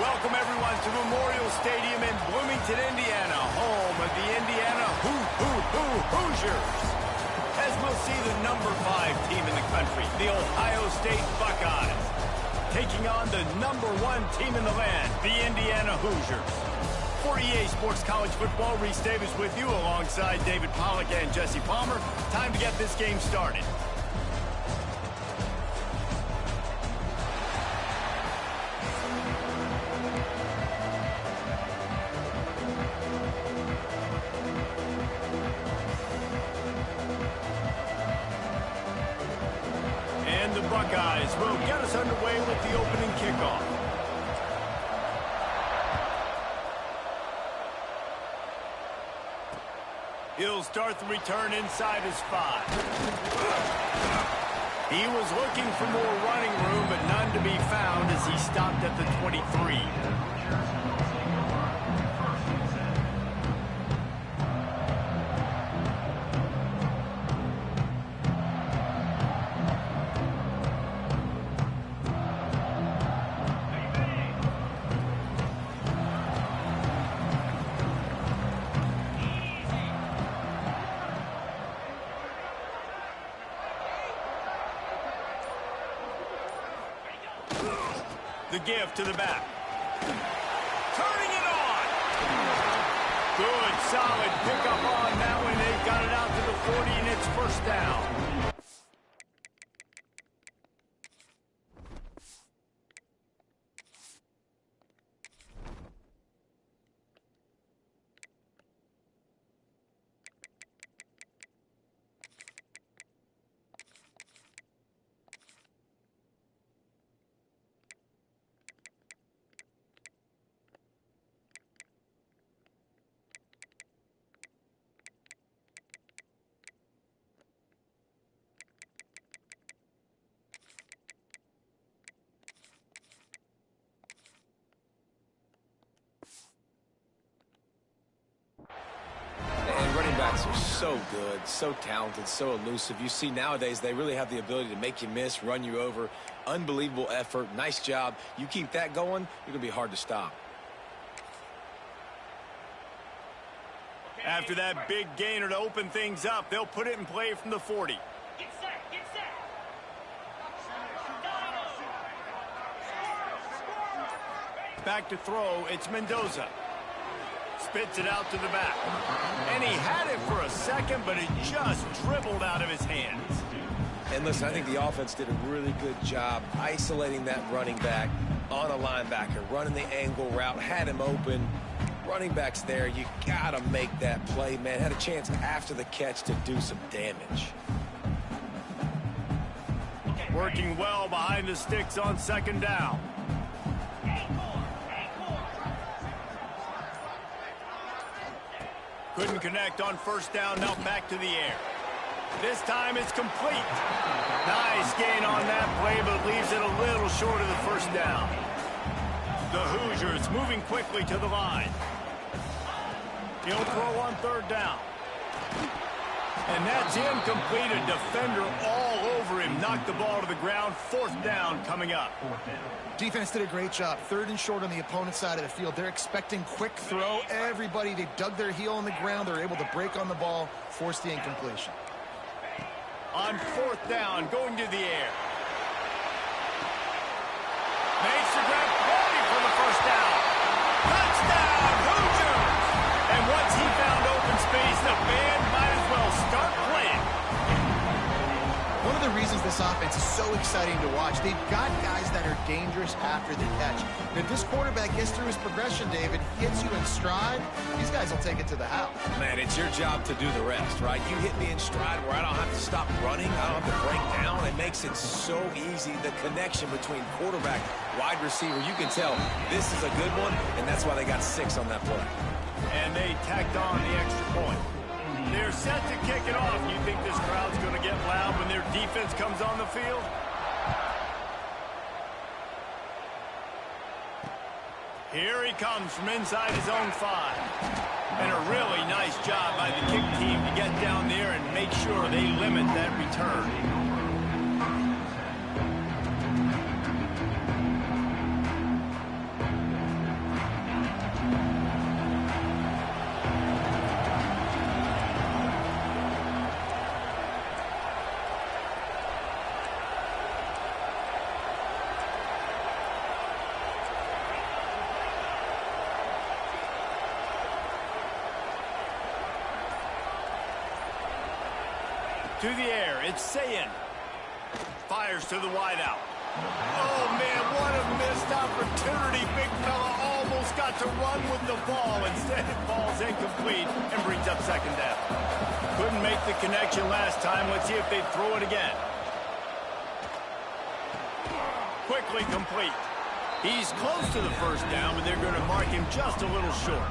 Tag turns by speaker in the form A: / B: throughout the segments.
A: welcome everyone to Memorial Stadium in Bloomington, Indiana, home of the Indiana Hoosiers. As we'll see the number 5 team in the country, the Ohio State Buckeyes, taking on the number 1 team in the land, the Indiana Hoosiers. For EA Sports College Football, Reese Davis with you alongside David Pollack and Jesse Palmer. Time to get this game started. And the Buckeyes will get us underway with the opening kickoff. He'll start the return inside his 5. He was looking for more running room, but none to be found as he stopped at the 23. The give to the back. Turning it on. Good, solid pickup on that one. They've got it out to the 40, and it's first down.
B: Running backs are so good, so talented, so elusive. You see nowadays they really have the ability to make you miss, run you over. Unbelievable effort. Nice job. You keep that going, you're going to be hard to stop.
A: After that big gainer to open things up, they'll put it in play from the 40.
C: Get set, get set.
A: Back to throw, it's Mendoza. Spits it out to the back. And he had it for a second, but it just dribbled out of his hands.
B: And listen, I think the offense did a really good job isolating that running back on a linebacker, running the angle route, had him open. Running back's there. You got to make that play, man. Had a chance after the catch to do some damage.
A: Working well behind the sticks on second down. Couldn't connect on first down, now back to the air. This time it's complete. Nice gain on that play, but leaves it a little short of the first down. The Hoosiers moving quickly to the line. He'll throw on third down. And that's incomplete. A defender all over him. Knocked the ball to the ground. Fourth down coming up.
D: Defense did a great job. Third and short on the opponent's side of the field. They're expecting quick throw. Everybody, they dug their heel on the ground. They're able to break on the ball, force the incompletion.
A: On fourth down, going to the air. Makes the grab, ready for the first down. Touchdown, Hoosiers! And once he found open space, the band might as well start playing.
D: One of the reasons this offense is so exciting to watch, they've got guys that are dangerous after the catch. And if this quarterback gets through his progression, David, hits you in stride, these guys will take it to the house.
B: Man, it's your job to do the rest, right? You hit me in stride where I don't have to stop running. I don't have to break down. It makes it so easy. The connection between quarterback, wide receiver, you can tell this is a good one, and that's why they got 6 on that play.
A: And they tacked on the extra point. They're set to kick it off. You think this crowd's going to get loud when their defense comes on the field? Here he comes from inside his own 5. And a really nice job by the kick team to get down there and make sure they limit that return. To the air, it's Sayin. Fires to the wideout. Oh, man, what a missed opportunity. Big fella almost got to run with the ball. Instead, it falls incomplete and brings up second down. Couldn't make the connection last time. Let's see if they throw it again. Quickly complete. He's close to the first down, but they're going to mark him just a little short.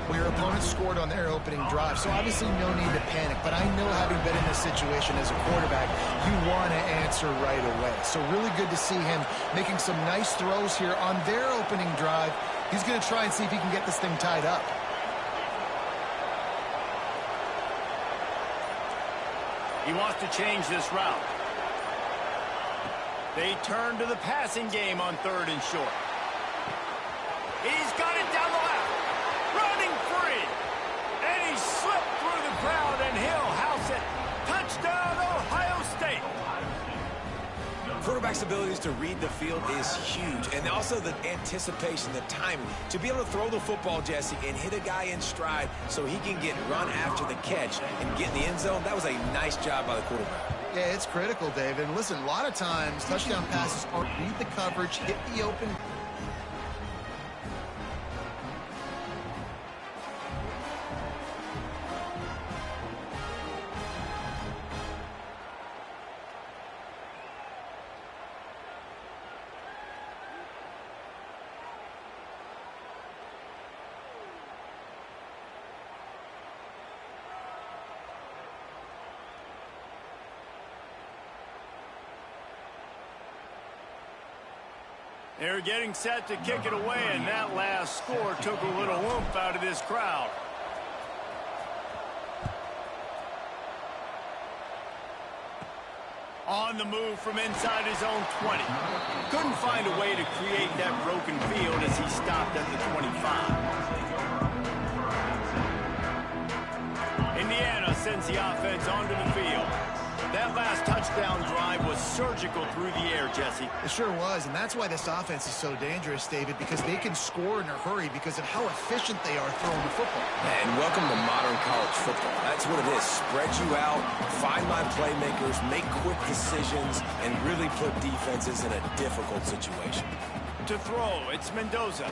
D: Well, your opponent scored on their opening drive, so obviously no need to panic. But I know, having been in this situation as a quarterback, you want to answer right away. So really good to see him making some nice throws here on their opening drive. He's going to try and see if he can get this thing tied up.
A: He wants to change this route. They turn to the passing game on 3rd and short. He's got it down the left. Running free. And he slipped through the crowd, and he'll house it. Touchdown, Ohio State.
B: Quarterback's abilities to read the field is huge, and also the anticipation, the timing. To be able to throw the football, Jesse, and hit a guy in stride so he can get run after the catch and get in the end zone, that was a nice job by the quarterback.
D: Yeah, it's critical, David. And listen, a lot of times, touchdown passes aren't read the coverage, hit the open.
A: They're getting set to kick it away, and that last score took a little oomph out of this crowd. On the move from inside his own 20. Couldn't find a way to create that broken field as he stopped at the 25. Indiana sends the offense onto the field. That last touchdown drive was surgical through the air, Jesse.
D: It sure was, and that's why this offense is so dangerous, David, because they can score in a hurry because of how efficient they are throwing the football.
B: And welcome to modern college football. That's what it is. Spread you out, find my playmakers, make quick decisions, and really put defenses in a difficult situation.
A: To throw, it's Mendoza.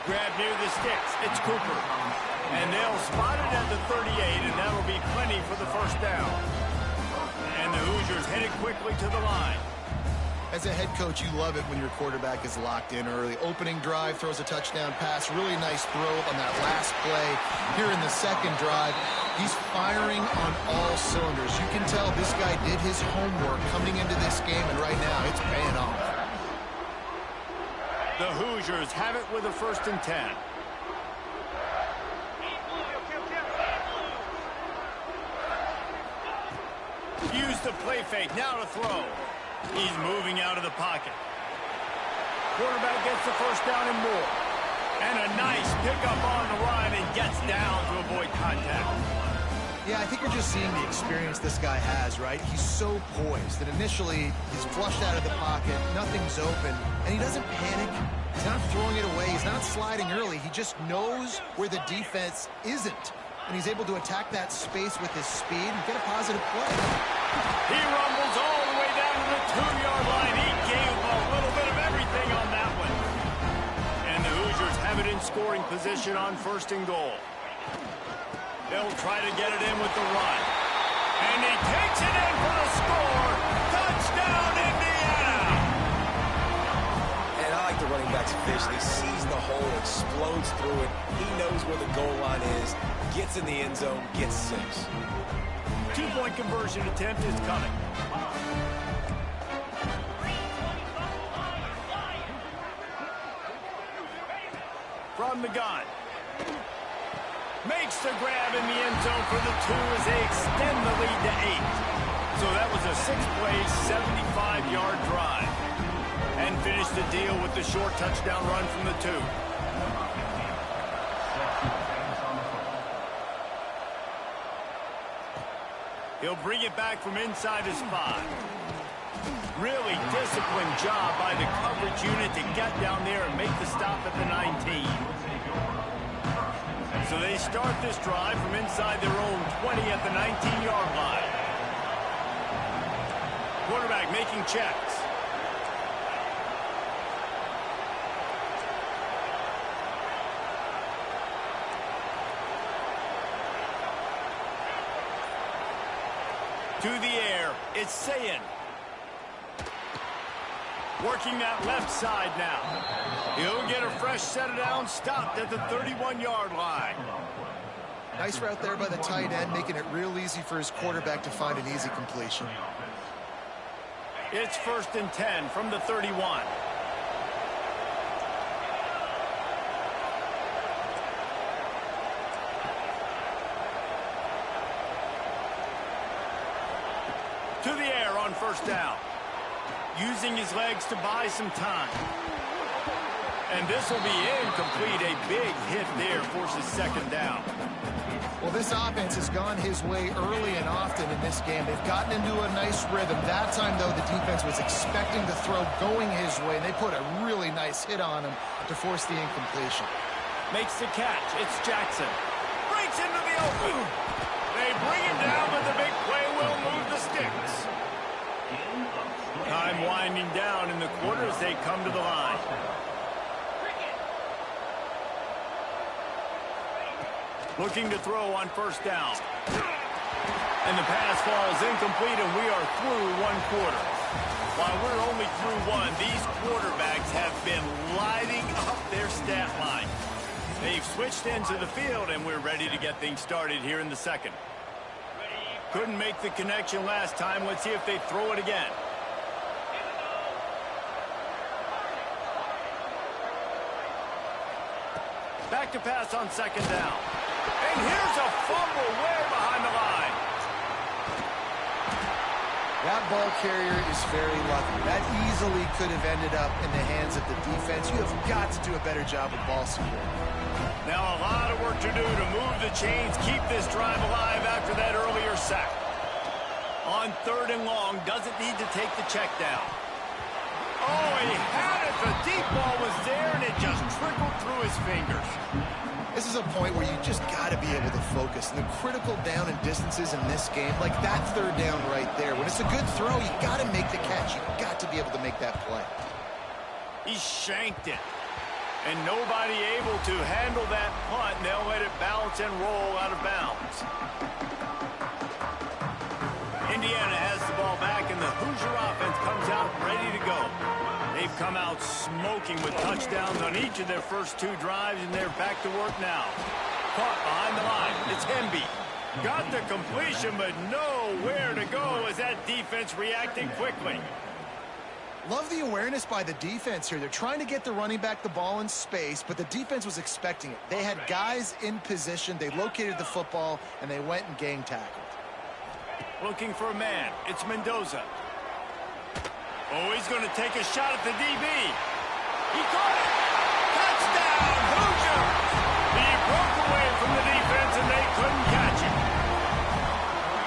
A: Grab near the sticks, it's Cooper. And they'll spot it at the 38, and that'll be plenty for the first down. And the Hoosiers headed quickly to the line.
D: As a head coach, you love it when your quarterback is locked in early. Opening drive, throws a touchdown pass. Really nice throw on that last play. Here in the second drive, he's firing on all cylinders. You can tell this guy did his homework coming into this game, and right now it's paying off.
A: The Hoosiers have it with a 1st and 10. Use the play fake, now to throw. He's moving out of the pocket. Quarterback gets the first down and more. And a nice pickup on the run and gets down to avoid contact.
D: Yeah, I think you're just seeing the experience this guy has, right? He's so poised that initially he's flushed out of the pocket, nothing's open, and he doesn't panic. He's not throwing it away. He's not sliding early. He just knows where the defense isn't, and he's able to attack that space with his speed and get a positive play.
A: He rumbles all the way down to the 2-yard line. He gave a little bit of everything on that one. And the Hoosiers have it in scoring position on 1st and goal. They'll try to get it in with the run. And he takes it in for the score. Touchdown, Indiana!
B: And I like the running back's vision. He sees the hole, explodes through it. He knows where the goal line is, gets in the end zone, gets 6.
A: 2-point conversion attempt is coming. From the gun. Makes the grab in the end zone for the 2 as they extend the lead to 8. So that was a 6-play, 75-yard drive. And finished the deal with the short touchdown run from the 2. He'll bring it back from inside his 5. Really disciplined job by the coverage unit to get down there and make the stop at the 19. So they start this drive from inside their own 20 at the 19-yard line. Quarterback making checks. To the air, it's Sayin. Working that left side now. He'll get a fresh set of downs, stopped at the 31-yard line.
D: Nice route there by the tight end, making it real easy for his quarterback to find an easy completion.
A: It's 1st and 10 from the 31. To the air on 1st down. Using his legs to buy some time. And this will be incomplete. A big hit there forces 2nd down.
D: Well, this offense has gone his way early and often in this game. They've gotten into a nice rhythm. That time, though, the defense was expecting the throw going his way, and they put a really nice hit on him to force the incompletion.
A: Makes the catch. It's Jackson. Breaks into the open. They bring him down, but the big play will move the sticks. Time winding down in the quarter as they come to the line. Looking to throw on 1st down. And the pass falls incomplete, and we are through 1 quarter. While we're only through 1, these quarterbacks have been lighting up their stat line. They've switched into the field, and we're ready to get things started here in the 2nd. Couldn't make the connection last time. Let's see if they throw it again. Back to pass on 2nd down. And here's a fumble way behind the line.
D: That ball carrier is very lucky. That easily could have ended up in the hands of the defense. You have got to do a better job with ball security.
A: Now a lot of work to do to move the chains, keep this drive alive after that earlier sack. On 3rd and long, doesn't need to take the check down. Oh, he had it. The deep ball was there, and it just trickled through his fingers.
D: This is a point where you just got to be able to focus. The critical down and distances in this game, like that 3rd down right there. When it's a good throw, you got to make the catch. You got to be able to make that play.
A: He shanked it. And nobody able to handle that punt. They'll let it bounce and roll out of bounds. Indiana has the ball back, and the Hoosier offense comes out ready to go. They've come out smoking with touchdowns on each of their first 2 drives, and they're back to work now. Caught behind the line. It's Hemby. Got the completion, but nowhere to go as that defense reacting quickly.
D: Love the awareness by the defense here. They're trying to get the running back the ball in space, but the defense was expecting it. They had guys in position. They located the football, and they went and gang tackled.
A: Looking for a man. It's Mendoza. Oh, he's going to take a shot at the DB. He caught it. Touchdown, Hoosiers. He broke away from the defense, and they couldn't catch him.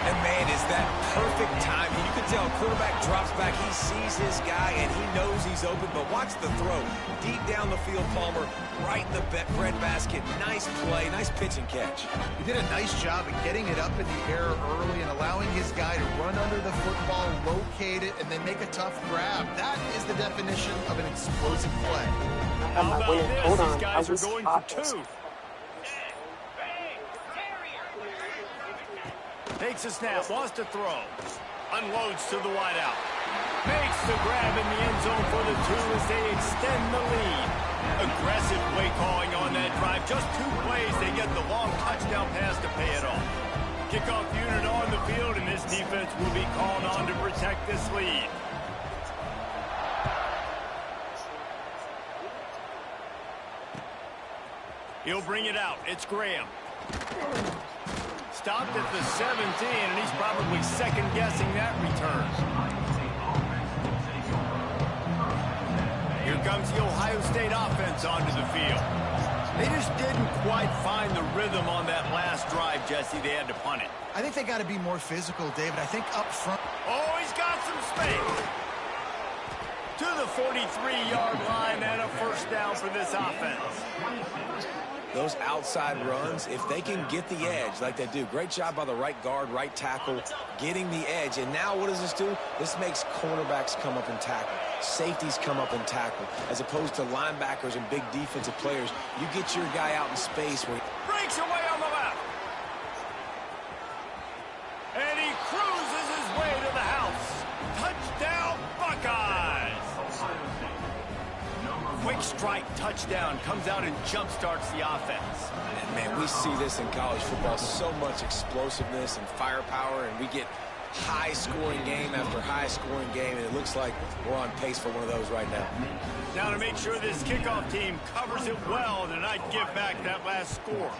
B: And, man, is that perfect timing. You can tell quarterback drops back. He sees his guy, and he knows he's open. But watch the throw. Deep down the field, Palmer, right in the breadbasket. Nice play, nice pitch and catch.
D: He did a nice job of getting it up in the air early and allowing his guy to run under the football, locate it, and then make a tough grab. That is the definition of an explosive play.
A: How about this? These guys are going for 2. Takes a snap, wants to throw. Unloads to the wideout. Makes the grab in the end zone for the 2 as they extend the lead. Aggressive play calling on that drive. Just 2 plays, they get the long touchdown pass to pay it off. Kickoff unit on the field, and this defense will be called on to protect this lead. He'll bring it out. It's Graham. Stopped at the 17, and he's probably second-guessing that return. Here comes the Ohio State offense onto the field. They just didn't quite find the rhythm on that last drive, Jesse. They had to punt it.
D: I think they got to be more physical, David. I think up front.
A: Oh, he's got some space. To to the 43-yard line and a first down for this offense.
B: Those outside runs, if they can get the edge like they do, great job by the right guard, right tackle, getting the edge. And now what does this do? This makes cornerbacks come up and tackle. Safeties come up and tackle. As opposed to linebackers and big defensive players, you get your guy out in space where
A: Breaks away on the left. And he cruises his way to the house. Touchdown, Buckeyes! Quick strike touchdown comes out and jump-starts the offense.
B: And man, we see this in college football, so much explosiveness and firepower, and we get high-scoring game after high-scoring game, and it looks like we're on pace for one of those right now.
A: Now to make sure this kickoff team covers it well to not give back that last score.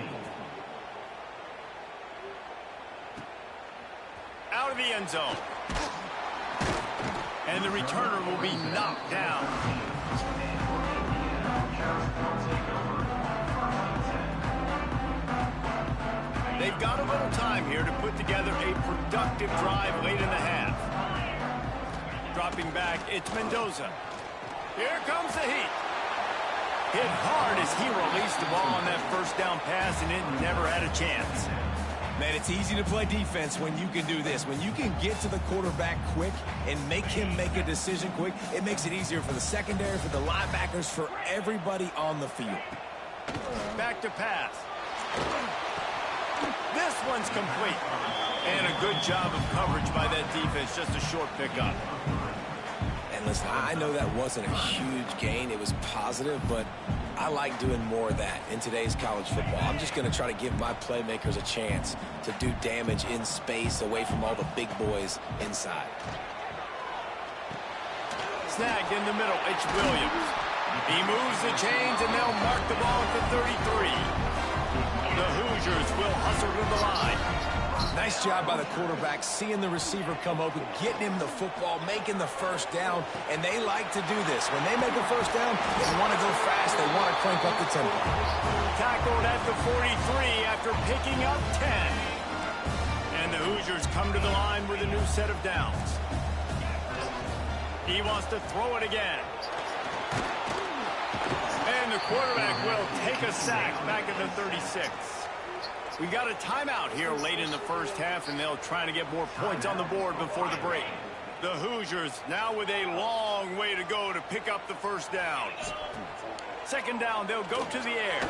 A: Out of the end zone. And the returner will be knocked down. They've got a little time here to put together a productive drive late in the half. Dropping back, it's Mendoza. Here comes the heat. Hit hard as he released the ball on that first down pass, and it never had a chance.
B: Man, it's easy to play defense when you can do this. When you can get to the quarterback quick and make him make a decision quick, it makes it easier for the secondary, for the linebackers, for everybody on the field.
A: Back to pass. This one's complete. And a good job of coverage by that defense, just a short pickup.
B: And listen, I know that wasn't a huge gain. It was positive, but I like doing more of that in today's college football. I'm just going to try to give my playmakers a chance to do damage in space away from all the big boys inside.
A: Snagged in the middle, it's Williams. He moves the chains, and they'll mark the ball at the 33. The Hoosiers will hustle to the line.
B: Nice job by the quarterback, seeing the receiver come open, getting him the football, making the first down, and they like to do this. When they make a first down, they want to go fast, they want to crank up the tempo.
A: Tackled at the 43 after picking up 10. And the Hoosiers come to the line with a new set of downs. He wants to throw it again. And the quarterback will take a sack back at the 36. We got a timeout here late in the first half, and they'll try to get more points on the board before the break. The Hoosiers now with a long way to go to pick up the first down. Second down, they'll go to the air.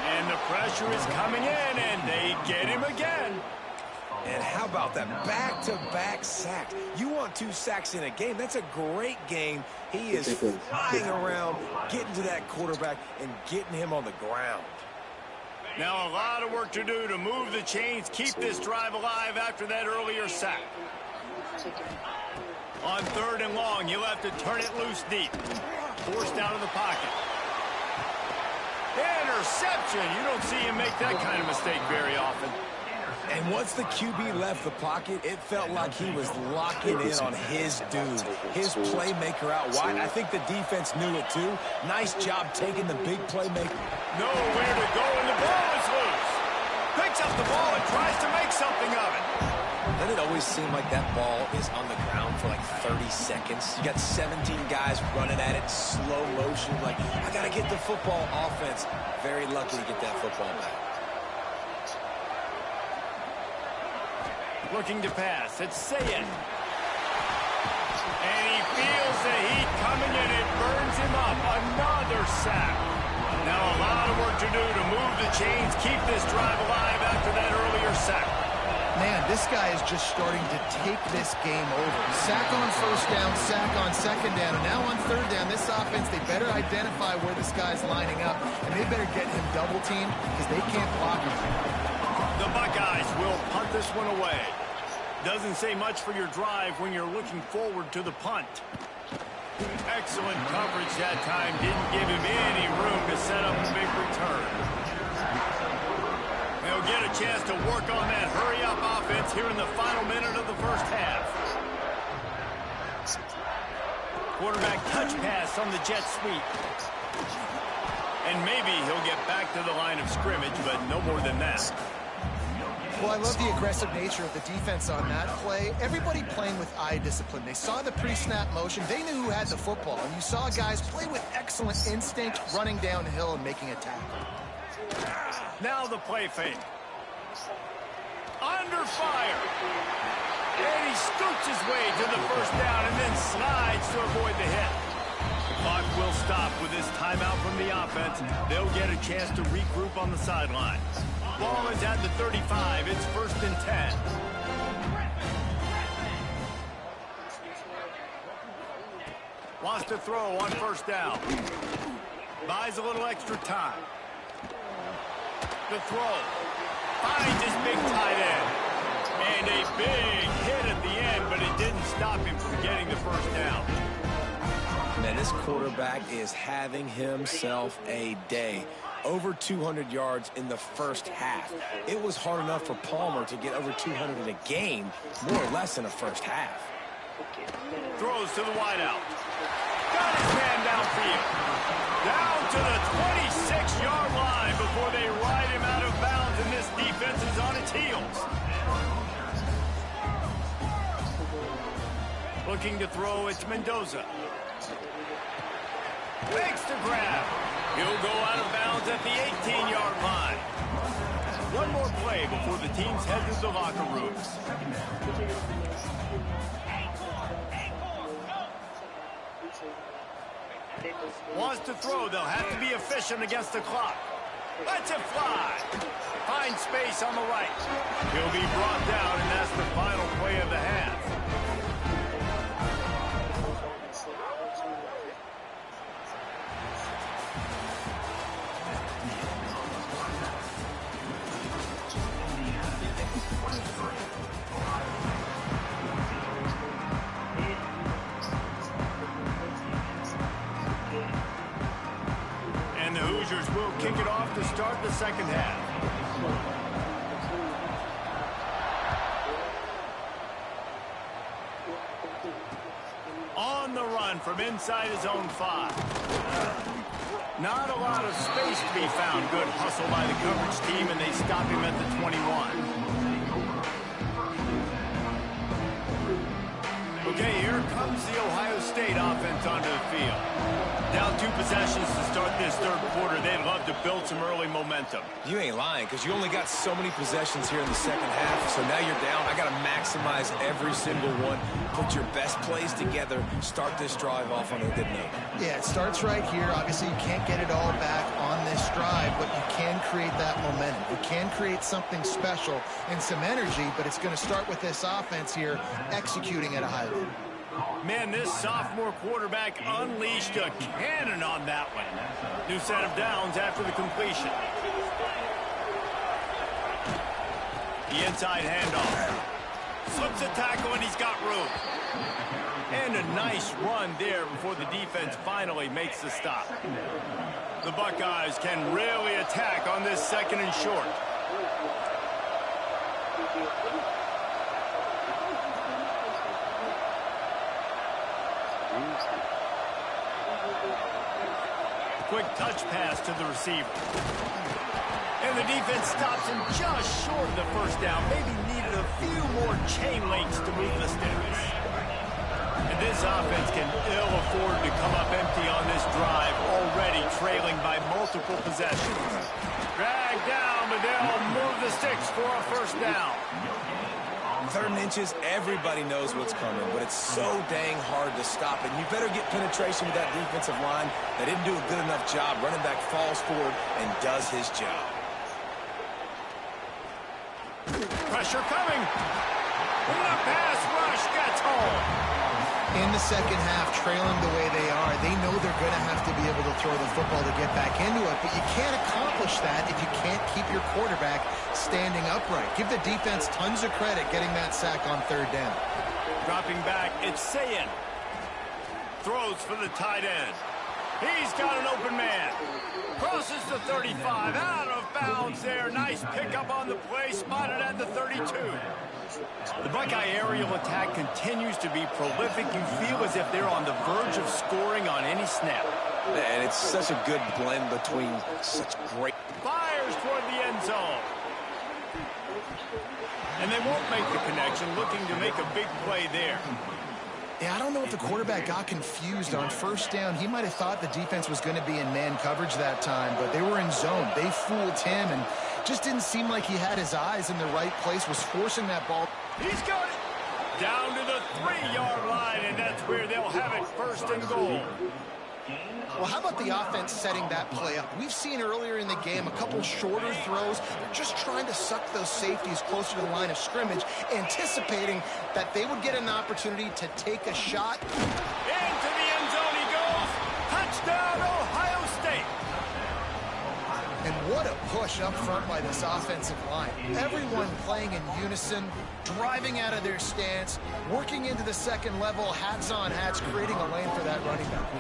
A: And the pressure is coming in, and they get him again.
B: And how about that back-to-back sack? You want 2 sacks in a game. That's a great game. He is flying around, getting to that quarterback, and getting him on the ground.
A: Now a lot of work to do to move the chains, keep this drive alive after that earlier sack. On 3rd and long, you'll have to turn it loose deep. Forced out of the pocket. Interception. You don't see him make that kind of mistake very often.
B: And once the QB left the pocket, it felt like he was locking in on his dude, his playmaker out wide. I think the defense knew it too. Nice job taking the big playmaker.
A: Nowhere to go, and the ball is loose. Picks up the ball and tries to make something of it.
B: Doesn't it always seem like that ball is on the ground for like 30 seconds? You got 17 guys running at it, slow motion, like, I got to get the football. Offense, very lucky to get that football back.
A: Looking to pass, it's Sayed. And he feels the heat coming in, it burns him up. Another sack. Now a lot of work to do to move the chains, keep this drive alive after that earlier sack.
D: Man, this guy is just starting to take this game over. Sack on first down, sack on second down, and now on third down, this offense, they better identify where this guy's lining up, and they better get him double teamed because they can't block him.
A: The Buckeyes will punt this one away. Doesn't say much for your drive when you're looking forward to the punt. Excellent coverage that time. Didn't give him any room to set up a big return. They'll get a chance to work on that hurry-up offense here in the final minute of the first half. Quarterback touch pass on the jet sweep. And maybe he'll get back to the line of scrimmage, but no more than that.
D: Well, I love the aggressive nature of the defense on that play. Everybody playing with eye discipline. They saw the pre-snap motion. They knew who had the football. And you saw guys play with excellent instinct, running downhill and making a tackle.
A: Now the play fake. Under fire. And he scoots his way to the first down and then slides to avoid the hit. The clock will stop with this timeout from the offense. They'll get a chance to regroup on the sideline. Ball is at the 35. It's 1st and 10. Wants to throw on 1st down. Buys a little extra time. The throw. Finds his big tight end. And a big hit at the end, but it didn't stop him from getting the 1st down.
B: Man, this quarterback is having himself a day. Over 200 yards in the first half. It was hard enough for Palmer to get over 200 in a game, more or less in a first half.
A: Throws to the wideout. Got his man downfield. Down to the 26-yard line before they ride him out of bounds, and this defense is on its heels. Looking to throw, it's Mendoza. Makes the grab. He'll go out of bounds at the 18-yard line. One more play before the teams head to the locker rooms. Wants to throw. They'll have to be efficient against the clock. Lets it fly. Finds space on the right. He'll be brought down, and that's the final play of the half. Will kick it off to start the second half. On the run from inside his own 5. Not a lot of space to be found. Good hustle by the coverage team, and they stop him at the 21. Okay, here comes the Ohio State offense onto the field. Down 2 possessions to start this third quarter. They'd love to build some early momentum.
B: You ain't lying, because you only got so many possessions here in the second half, so now you're down. I got to maximize every single one. Put your best plays together. Start this drive off on a good note.
D: Yeah, it starts right here. Obviously, you can't get it all back on this drive, but you can create that momentum. You can create something special and some energy, but it's going to start with this offense here executing at a high level.
A: Man, this sophomore quarterback unleashed a cannon on that one. New set of downs after the completion. The inside handoff. Slips a tackle, and he's got room. And a nice run there before the defense finally makes the stop. The Buckeyes can really attack on this 2nd and short. Quick touch pass to the receiver. And the defense stops him just short of the 1st down. Maybe needed a few more chain links to move the sticks. And this offense can ill afford to come up empty on this drive, already trailing by multiple possessions. Dragged down, but they'll move the sticks for a 1st down.
B: 3rd and inches, everybody knows what's coming, but it's so dang hard to stop it. You better get penetration with that defensive line. They didn't do a good enough job. Running back falls forward and does his job.
A: Pressure coming. The pass rush gets home.
D: In the second half, trailing the way they are, they know they're going to have to be able to throw the football to get back into it, but you can't accomplish that if you can't keep your quarterback standing upright. Give the defense tons of credit getting that sack on 3rd down.
A: Dropping back, it's Sayin. Throws for the tight end. He's got an open man. Crosses the 35, out of bounds there. Nice pickup on the play, spotted at the 32. The Buckeye aerial attack continues to be prolific. You feel as if they're on the verge of scoring on any snap.
B: And it's such a good blend between such great...
A: Fires toward the end zone. And they won't make the connection, looking to make a big play there.
D: Yeah, I don't know if the quarterback got confused on first down. He might have thought the defense was going to be in man coverage that time, but they were in zone. They fooled him and just didn't seem like he had his eyes in the right place, was forcing that ball.
A: He's got it down to the 3-yard line, and that's where they'll have it, first and goal.
D: Well, how about the offense setting that play up? We've seen earlier in the game a couple shorter throws. They're just trying to suck those safeties closer to the line of scrimmage, anticipating that they would get an opportunity to take a shot.
A: Into the end zone he goes. Touchdown, Ohio State.
D: And what a push up front by this offensive line. Everyone playing in unison, driving out of their stance, working into the second level, hats on hats, creating a lane for that running back.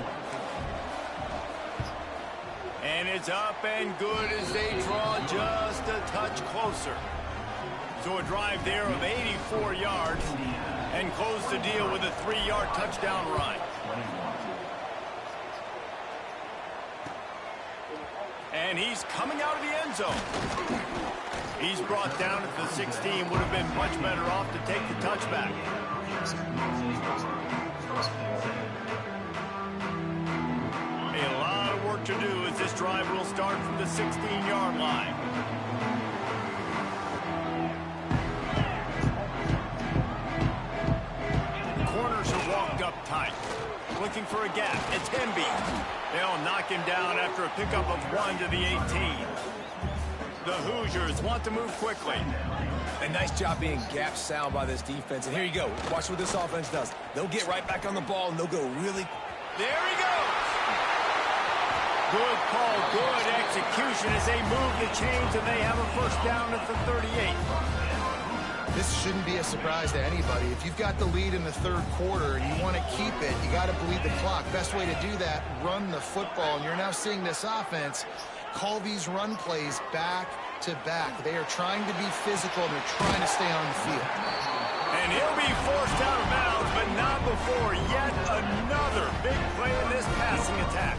A: And it's up and good as they draw just a touch closer. So a drive there of 84 yards and close the deal with a 3-yard touchdown run. And he's coming out of the end zone. He's brought down at the 16. Would have been much better off to take the touchback. A lot of work to do as this drive will start from the 16-yard line. The corners are walked up tight. Looking for a gap. It's Hemby. They'll knock him down after a pickup of 1 to the 18. The Hoosiers want to move quickly.
B: A nice job being gap sound by this defense. And here you go. Watch what this offense does. They'll get right back on the ball, and they'll go really...
A: There he goes. Good call, good execution as they move the chains, and they have a first down at the 38.
D: This shouldn't be a surprise to anybody. If you've got the lead in the third quarter and you want to keep it, you got to bleed the clock. Best way to do that, run the football. And you're now seeing this offense call these run plays back to back. They are trying to be physical, and they're trying to stay on the field.
A: And he'll be forced out of bounds, but not before yet another big play in this passing attack.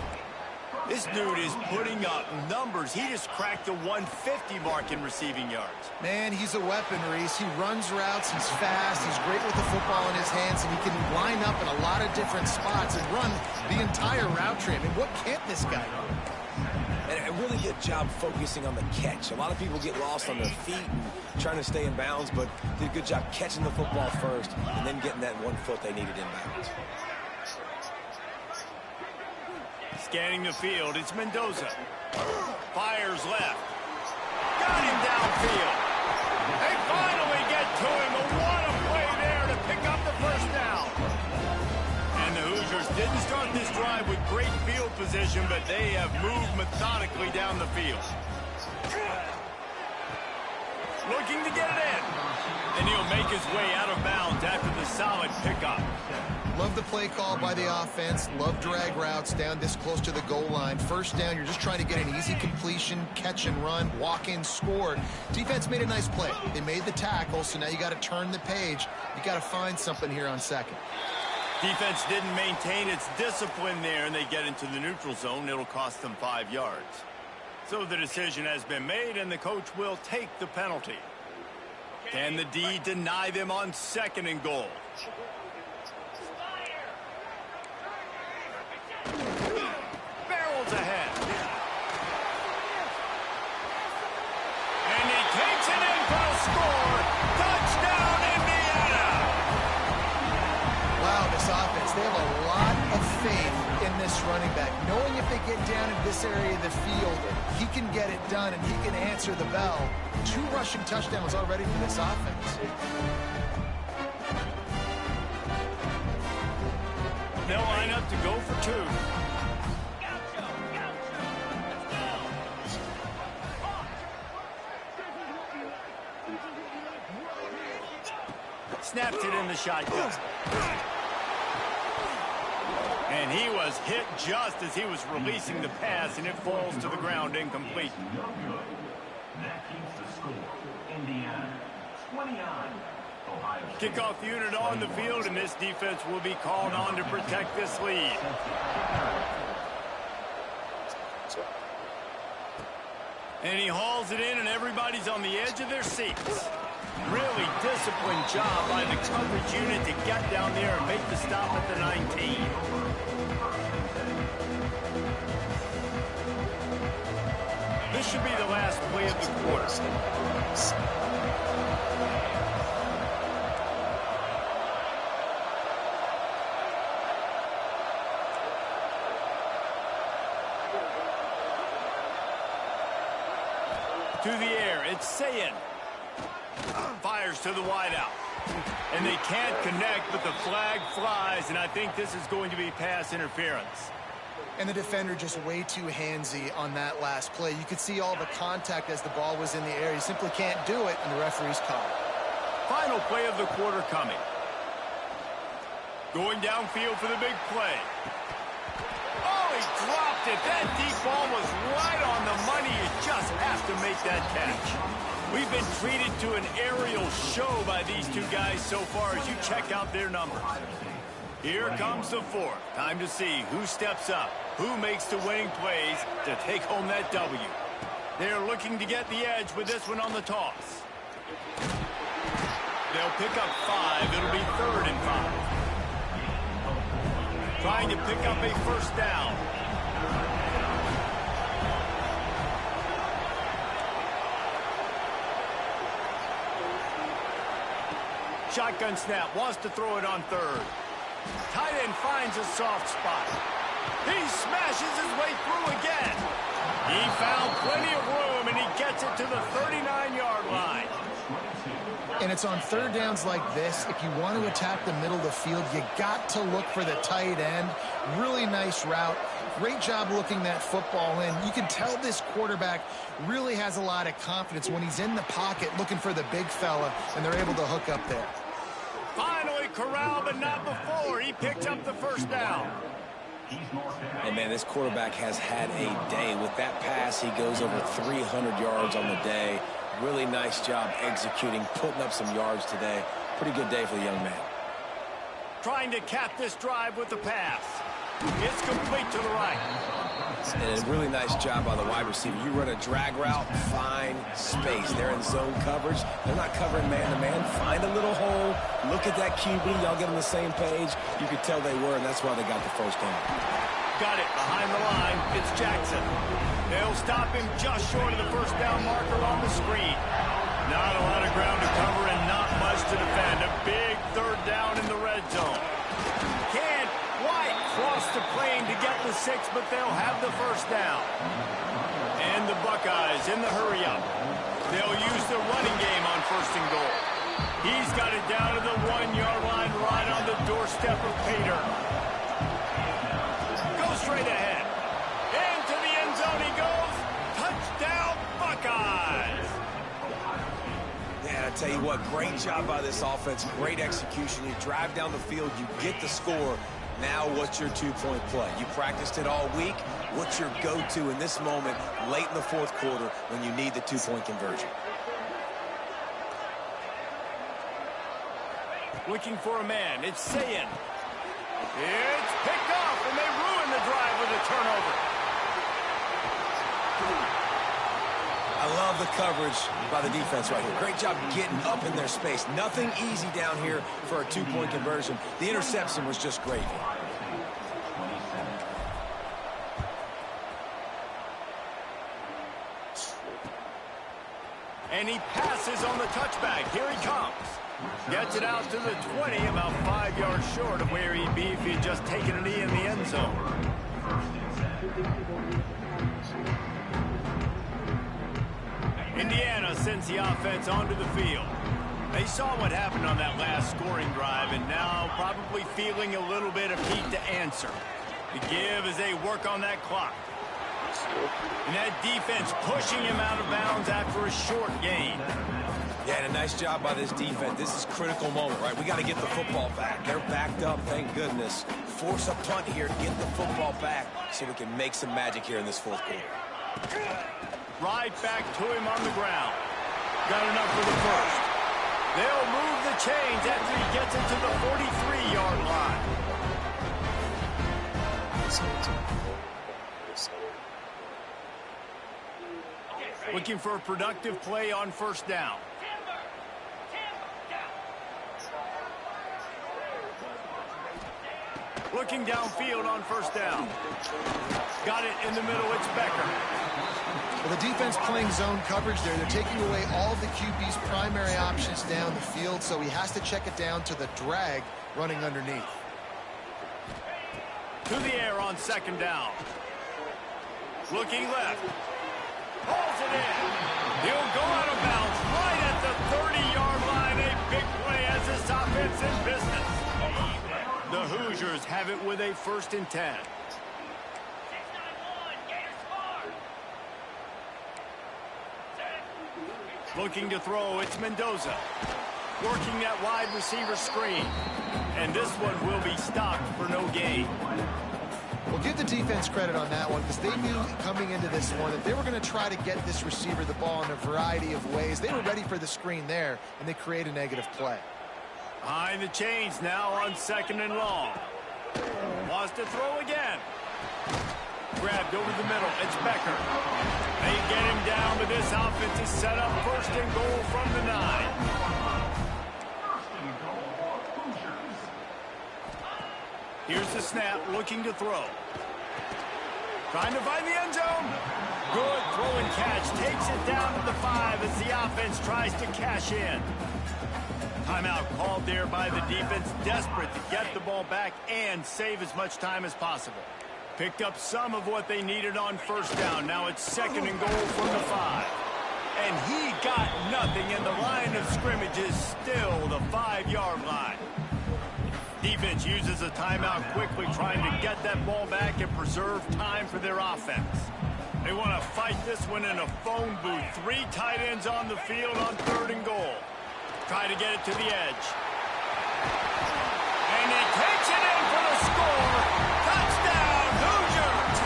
A: This dude is putting up numbers. He just cracked the 150 mark in receiving yards.
D: Man, he's a weapon, Reese. He runs routes, he's fast, he's great with the football in his hands, and he can line up in a lot of different spots and run the entire route tree. I mean, what can't this guy do?
B: And a really good job focusing on the catch. A lot of people get lost on their feet and trying to stay in bounds, but did a good job catching the football first and then getting that 1 foot they needed in bounds.
A: Scanning the field, it's Mendoza. Fires left. Got him downfield. They finally get to him. What a play there to pick up the first down. And the Hoosiers didn't start this drive with great field position, but they have moved methodically down the field. Looking to get it in. And he'll make his way out of bounds after the solid pickup.
D: Love the play call by the offense. Love drag routes down this close to the goal line. First down, you're just trying to get an easy completion, catch and run, walk in, score. Defense made a nice play. They made the tackle, so now you got to turn the page. You got to find something here on second.
A: Defense didn't maintain its discipline there, and they get into the neutral zone. It'll cost them 5 yards. So the decision has been made, and the coach will take the penalty. Can the D deny them on second and goal? Barrels ahead. And he takes it in for a score. Touchdown, Indiana!
D: Wow, this offense, they have a lot of faith in this running back. Knowing if they get down in this area of the field, he can get it done and he can answer the bell. 2 rushing touchdowns already for this offense.
A: They'll line up to go for 2. Snapped it in the shotgun. And he was hit just as he was releasing the pass, and it falls to the ground incomplete.
C: That keeps the score. Indiana 29.
A: Kickoff unit on the field, and this defense will be called on to protect this lead. And he hauls it in, and every everybody's on the edge of their seats. Really disciplined job by the coverage unit to get down there and make the stop at the 19. This should be the last play of the quarter. To the air, it's Sayin. Fires to the wideout. And they can't connect, but the flag flies, and I think this is going to be pass interference.
D: And the defender just way too handsy on that last play. You could see all the contact as the ball was in the air. He simply can't do it, and the referee's called.
A: Final play of the quarter coming. Going downfield for the big play. Oh, he dropped it. That deep ball was right on the money. You just have to make that catch. We've been treated to an aerial show by these two guys so far as you check out their numbers. Here comes the fourth. Time to see who steps up, who makes the winning plays to take home that W. They're looking to get the edge with this one on the toss. They'll pick up 5. It'll be 3rd and 5. Trying to pick up a first down. Shotgun snap, wants to throw it on 3rd. Tight end finds a soft spot. He smashes his way through again. He found plenty of room, and he gets it to the 39-yard line.
D: And it's on 3rd downs like this. If you want to attack the middle of the field, you got to look for the tight end. Really nice route. Great job looking that football in. You can tell this quarterback really has a lot of confidence when he's in the pocket looking for the big fella, and they're able to hook up there.
A: Finally corralled, but not before. He picked up the first down.
B: And, man, this quarterback has had a day. With that pass, he goes over 300 yards on the day. Really nice job executing, putting up some yards today. Pretty good day for the young man.
A: Trying to cap this drive with the pass. It's complete to the right.
B: And a really nice job by the wide receiver. You run a drag route, find space. They're in zone coverage. They're not covering man-to-man. Find a little hole. Look at that QB. Y'all get on the same page. You could tell they were, and that's why they got the first down.
A: Got it behind the line. It's Jackson. They'll stop him just short of the first down marker on the screen. Not a lot of ground to cover and not much to defend. A big 3rd down in the red zone. Can't quite cross the plane to get the 6, but they'll have the first down. And the Buckeyes in the hurry-up. They'll use the running game on 1st and goal. He's got it down to the 1-yard line right on the doorstep of Pater. Go straight ahead. Into the end zone he goes. Touchdown, Buckeyes.
B: Man, I tell you what, great job by this offense. Great execution. You drive down the field, you get the score. Now what's your 2-point play? You practiced it all week. What's your go-to in this moment late in the 4th quarter when you need the 2-point conversion?
A: Looking for a man. It's Sayin. It's picked off, and they ruin the drive with a turnover.
B: I love the coverage by the defense right here. Great job getting up in their space. Nothing easy down here for a 2-point conversion. The interception was just great.
A: And he passes on the touchback. Here he comes. Gets it out to the 20, about 5 yards short of where he'd be if he'd just taken a knee in the end zone. Indiana sends the offense onto the field. They saw what happened on that last scoring drive, and now probably feeling a little bit of heat to answer. The give as they work on that clock. And that defense pushing him out of bounds after a short gain.
B: Yeah, and a nice job by this defense. This is a critical moment, right? We got to get the football back. They're backed up, thank goodness. Force a punt here, get the football back so we can make some magic here in this 4th quarter.
A: Right back to him on the ground. Got enough for the first. They'll move the chains after he gets it to the 43-yard line. Looking for a productive play on first down. Looking downfield on first down. Got it in the middle. It's Becker.
D: Well, the defense playing zone coverage there. They're taking away all of the QB's primary options down the field, so he has to check it down to the drag running underneath.
A: To the air on second down. Looking left. Pulls it in. He'll go out of bounds right at the 30-yard line. A big play as this offense in business. The Hoosiers have it with a 1st and 10. Looking to throw, it's Mendoza. Working that wide receiver screen. And this one will be stopped for no gain.
D: Well, give the defense credit on that one because they knew coming into this one that they were going to try to get this receiver the ball in a variety of ways. They were ready for the screen there, and they create a negative play.
A: Behind the chains now on 2nd and long. Wants to throw again. Grabbed over the middle. It's Becker. They get him down, but this offense is set up 1st and goal from the 9. Here's the snap, looking to throw. Trying to find the end zone. Good throw and catch. Takes it down to the 5 as the offense tries to cash in. Timeout called there by the defense, desperate to get the ball back and save as much time as possible. Picked up some of what they needed on first down. Now it's 2nd and goal from the 5. And he got nothing, and the line of scrimmage is still the 5-yard line. Defense uses a timeout quickly, trying to get that ball back and preserve time for their offense. They want to fight this one in a phone booth. 3 tight ends on the field on 3rd and goal. Try to get it to the edge. And he takes it in for the score. Touchdown, Hoosiers!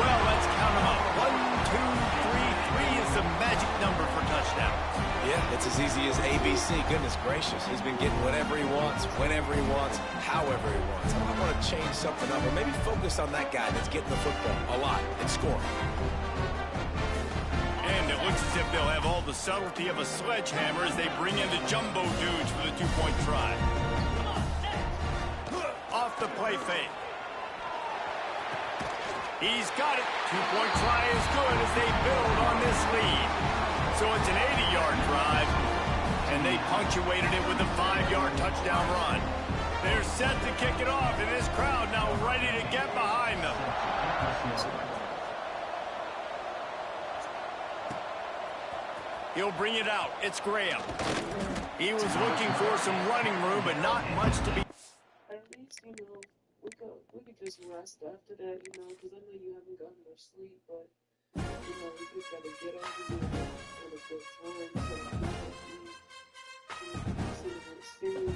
A: Well, let's count them up. 1, 2, 3. 3 is the magic number for touchdowns.
B: Yeah, it's as easy as ABC. Goodness gracious. He's been getting whatever he wants, whenever he wants, however he wants. I might want to change something up or maybe focus on that guy that's getting the football a lot and scoring.
A: And it looks as if they'll have all the subtlety of a sledgehammer as they bring in the jumbo dudes for the 2-point try. Off the play fake. He's got it. 2-point try is good as they build on this lead. So it's an 80-yard drive, and they punctuated it with a 5-yard touchdown run. They're set to kick it off, and this crowd now ready to get behind them. He'll bring it out. It's Graham. He was looking for some running room, but not much to be.
E: At least, we could just rest after that, because I know you haven't gotten much sleep, but, we just got to get over it and a good time so we can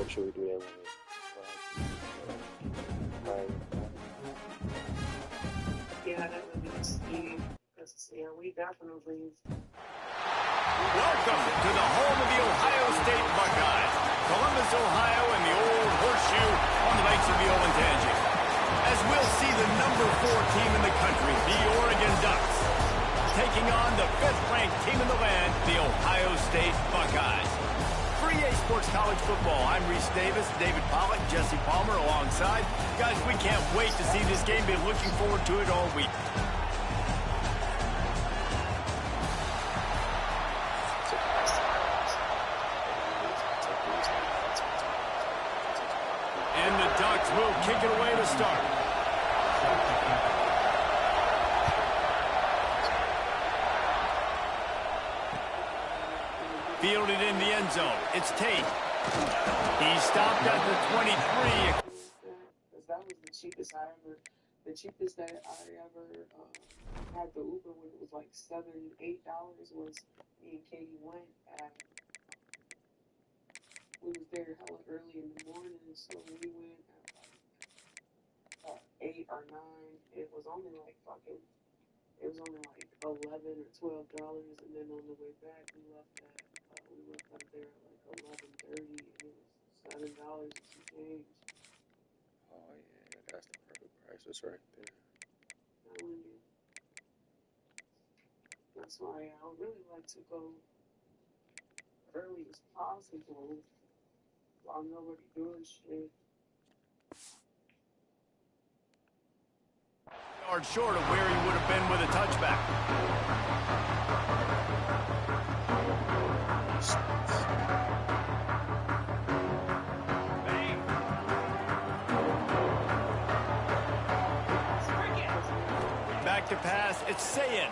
F: Should we do that
E: yeah, that would be Steve. Yeah, we definitely.
A: Welcome to the home of the Ohio State Buckeyes, Columbus, Ohio, and the old horseshoe on the banks of the Olentangy. As we'll see the number 4 team in the country, the Oregon Ducks, taking on the 5th-ranked team in the land, the Ohio State Buckeyes. For EA Sports College Football, I'm Reese Davis, David Pollack, Jesse Palmer alongside. Guys, we can't wait to see this game. Been looking forward to it all week. And the Ducks will kick it away to start. Fielded in the end zone. It's Tate. He stopped at the 23.
E: That was the cheapest I ever. The cheapest that I ever had the Uber when it was like $7, $8 was me and Katie went at we was there hella early in the morning, so we went at like 8 or 9. It was only like 11 or $12, and then on the way back we left out of there at like 11:30, and it was $7 and some change.
B: Oh, yeah, that's the perfect price. That's right there.
E: Telling you. That's why I would really like to go early as possible while nobody doing shit.
A: Yard short of where he would have been with a touchback. Back to pass, it's Sayin.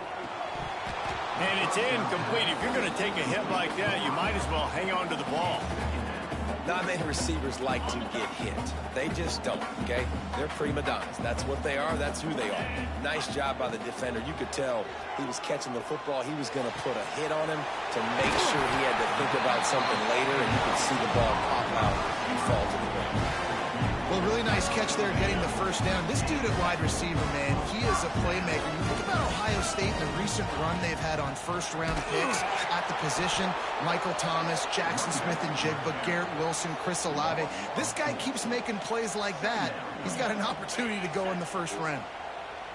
A: And it's incomplete. If you're going to take a hit like that, you might as well hang on to the ball.
B: Not many receivers like to get hit. They just don't, okay? They're prima donnas. That's what they are. That's who they are. Nice job by the defender. You could tell he was catching the football. He was going to put a hit on him to make sure he had to think about something later, and you could see the ball pop out and fall to the ground.
D: Well, really nice catch there getting the first down. This dude at wide receiver, man, he is a playmaker. You think about Ohio State and the recent run they've had on first-round picks at the position. Michael Thomas, Jackson Smith-Njigba, Garrett Wilson, Chris Olave. This guy keeps making plays like that. He's got an opportunity to go in the first round.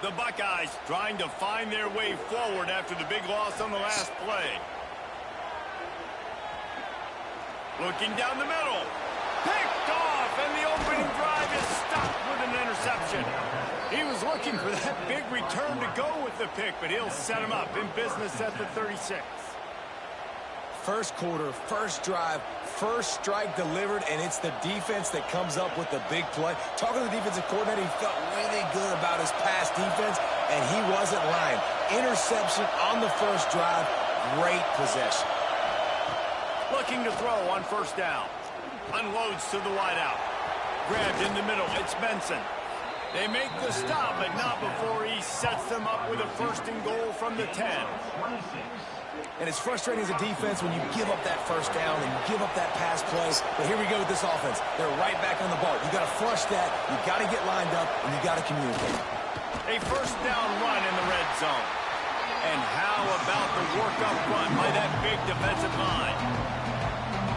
A: The Buckeyes trying to find their way forward after the big loss on the last play. Looking down the middle. Picked off, and the opening drive is stopped with an interception. He was looking for that big return to go with the pick, but he'll set him up in business at the 36.
B: First quarter, first drive, first strike delivered, and it's the defense that comes up with the big play. Talking to the defensive coordinator, he felt really good about his pass defense, and he wasn't lying. Interception on the first drive, great possession.
A: Looking to throw on first down. Unloads to the wideout. Grabbed in the middle. It's Benson. They make the stop, but not before he sets them up with a first and goal from the 10.
B: And it's frustrating as a defense when you give up that first down and you give up that pass play. But here we go with this offense. They're right back on the ball. You got to flush that. You got to get lined up, and you got to communicate.
A: A first down run in the red zone. And how about the work-up run by that big defensive line?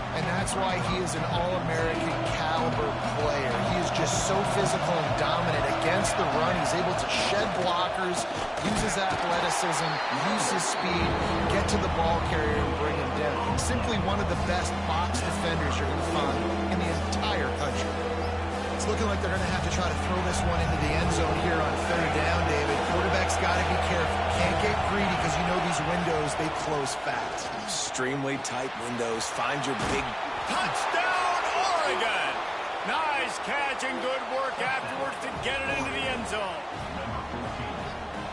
D: And that's why he is an All-American caliber player. He is just so physical and dominant against the run. He's able to shed blockers, use his athleticism, use his speed, get to the ball carrier and bring him down. Simply one of the best box defenders you're going to find in the entire country. It's looking like they're going to have to try to throw this one into the end zone here on third down, David. Quarterback's got to be careful. Can't get greedy because you know these windows, they close fast.
B: Extremely tight windows. Find your big...
A: Touchdown, Oregon! Nice catch and good work afterwards to get it into the end zone.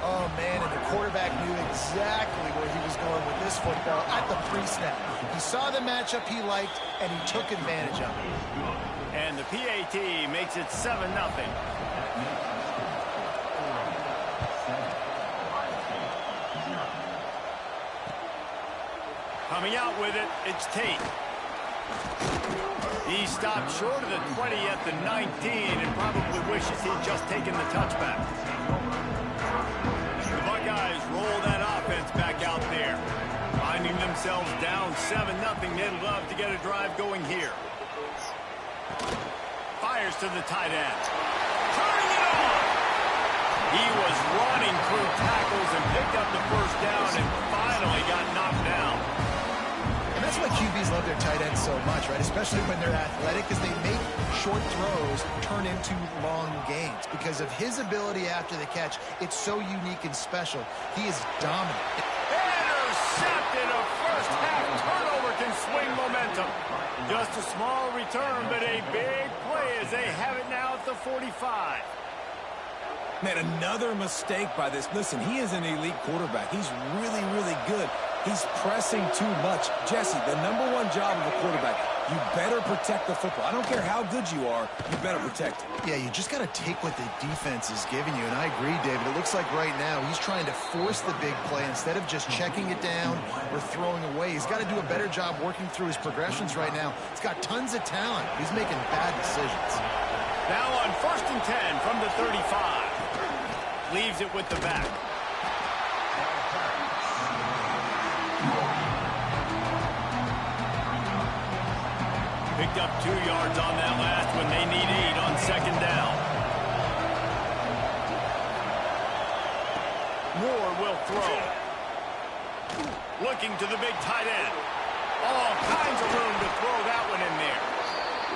D: Oh, man, and the quarterback knew exactly where he was going with this football at the pre-snap. He saw the matchup he liked, and he took advantage of it.
A: And the PAT makes it 7-0. Coming out with it, it's Tate. He stopped short of the 20 at the 19 and probably wishes he'd just taken the touchback. The Buckeyes roll that offense back out there. Finding themselves down 7-0, they'd love to get a drive going here. Fires to the tight end. Turning it on! He was running through tackles and picked up the first down and finally got knocked down.
D: And that's why QBs love their tight ends so much, right? Especially when they're athletic, because they make short throws turn into long gains. Because of his ability after the catch, it's so unique and special. He is dominant.
A: Intercepted. A first half turnover can swing momentum. Just a small return, but a big play as they have it now at the 45.
B: Man, another mistake by this. Listen, he is an elite quarterback. He's really, really good. He's pressing too much. Jesse, the #1 job of a quarterback You better protect the football. I don't care how good you are, you better protect it.
D: Yeah, you just got to take what the defense is giving you, and I agree, David. It looks like right now he's trying to force the big play instead of just checking it down or throwing away. He's got to do a better job working through his progressions right now. He's got tons of talent. He's making bad decisions.
A: Now on 1st and 10 from the 35. Leaves it with the back. Picked up 2 yards on that last one. They need 8 on 2nd down. Moore will throw. Looking to the big tight end. All kinds of room to throw that one in there.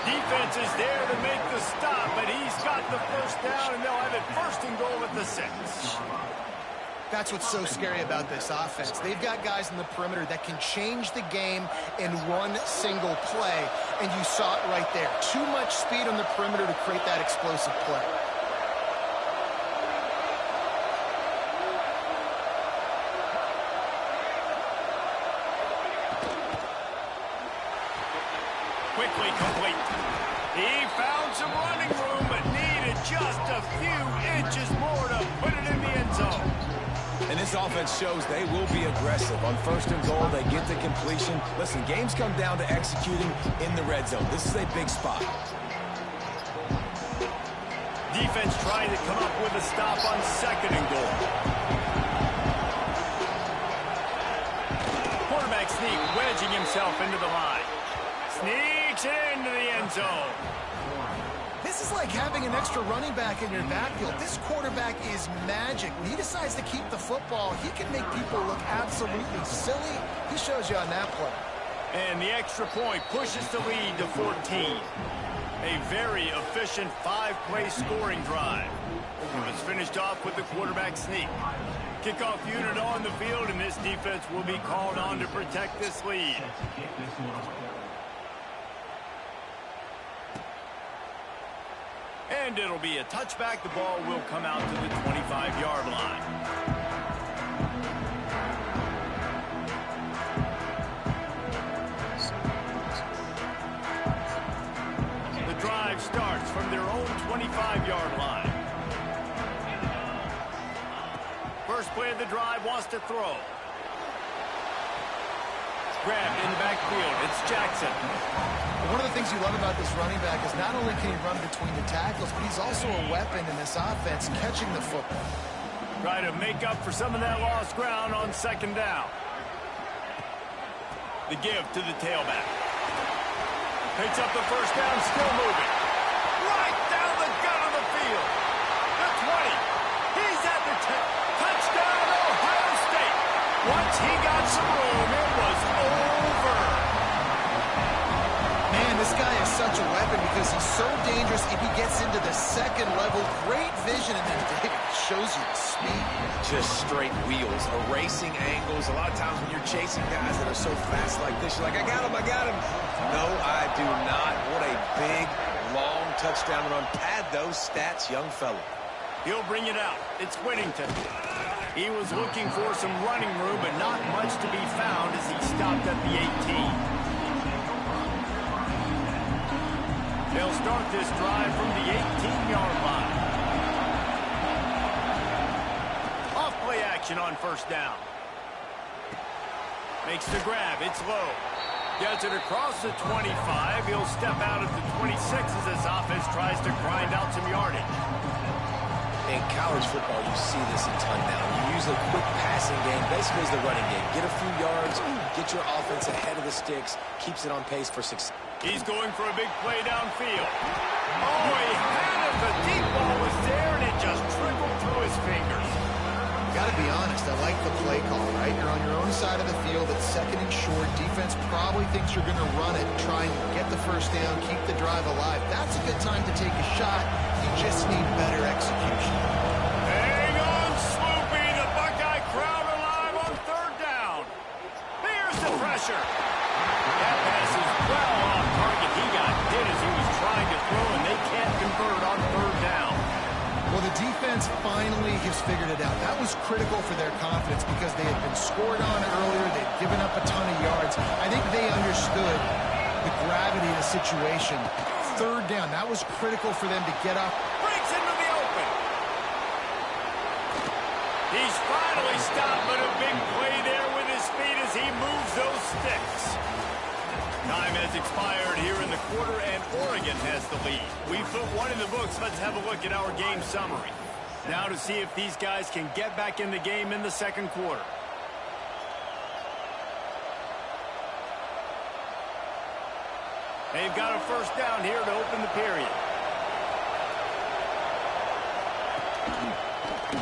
A: Defense is there to make the stop, but he's got the 1st down, and they'll have it 1st and goal at the 6.
D: That's what's so scary about this offense. They've got guys in the perimeter that can change the game in one single play, and you saw it right there. Too much speed on the perimeter to create that explosive play.
A: Quickly complete. He found some running room, but needed just a few inches more to put it in the end zone.
B: And this offense shows they will be aggressive. On 1st and goal, they get the completion. Listen, games come down to executing in the red zone. This is a big spot.
A: Defense trying to come up with a stop on 2nd and goal. Quarterback sneak, wedging himself into the line. Sneaks it into the end zone.
D: This is like having an extra running back in your backfield. This quarterback is magic. When he decides to keep the football, he can make people look absolutely silly. He shows you on that play.
A: And the extra point pushes the lead to 14. A very efficient 5-play scoring drive. It was finished off with the quarterback sneak. Kickoff unit on the field, and this defense will be called on to protect this lead. And it'll be a touchback. The ball will come out to the 25-yard line. The drive starts from their own 25-yard line. First play of the drive wants to throw. Grabbed in the backfield. It's Jackson.
D: One of the things you love about this running back is not only can he run between the tackles, but he's also a weapon in this offense, catching the football.
A: Try to make up for some of that lost ground on 2nd down. The give to the tailback. Picks up the 1st down, still moving. Right down the gut of the field. The 20. He's at the 10. Touchdown, Ohio State. Once he got some room, it was over.
D: Man, this guy is such a weapon because he's so dangerous if he gets into the 2nd level. Great vision, and then David shows you the speed.
B: Just straight wheels, erasing angles. A lot of times when you're chasing guys that are so fast like this, you're like, I got him, I got him. No, I do not. What a big, long touchdown run. Pad those stats, young fella.
A: He'll bring it out. It's Whittington. He was looking for some running room, but not much to be found as he stopped at the 18. They'll start this drive from the 18-yard line. Off-play action on 1st down. Makes the grab. It's low. Gets it across the 25. He'll step out at the 26 as this offense tries to grind out some yardage.
B: In college football, you see this a ton now. You use a quick passing game, basically as the running game. Get a few yards, get your offense ahead of the sticks, keeps it on pace for success.
A: He's going for a big play downfield. Oh, he had it. The deep ball was there, and it just trickled through his fingers.
D: Got to be honest, I like the play call, right? You're on your own side of the field. It's 2nd and short. Defense probably thinks you're going to run it, try and get the 1st down, keep the drive alive. That's a good time to take a shot. You just need better execution.
A: Hang on, Sloopy. The Buckeye crowd alive on 3rd down. Here's the pressure. That pass is well off target. He got hit as he was trying to throw, and they can't convert on 3rd down.
D: Well, the defense finally has figured it out. That was critical for their confidence because they had been scored on earlier. They'd given up a ton of yards. I think they understood the gravity of the situation. Third down, that was critical for them to get up.
A: Breaks into the open. He's finally stopped, but a big play there with his feet as he moves those sticks. Time has expired here in the quarter, and Oregon has the lead. We've put one in the books. Let's have a look at our game summary. Now to see if these guys can get back in the game in the second quarter. They've got a first down here to open the period.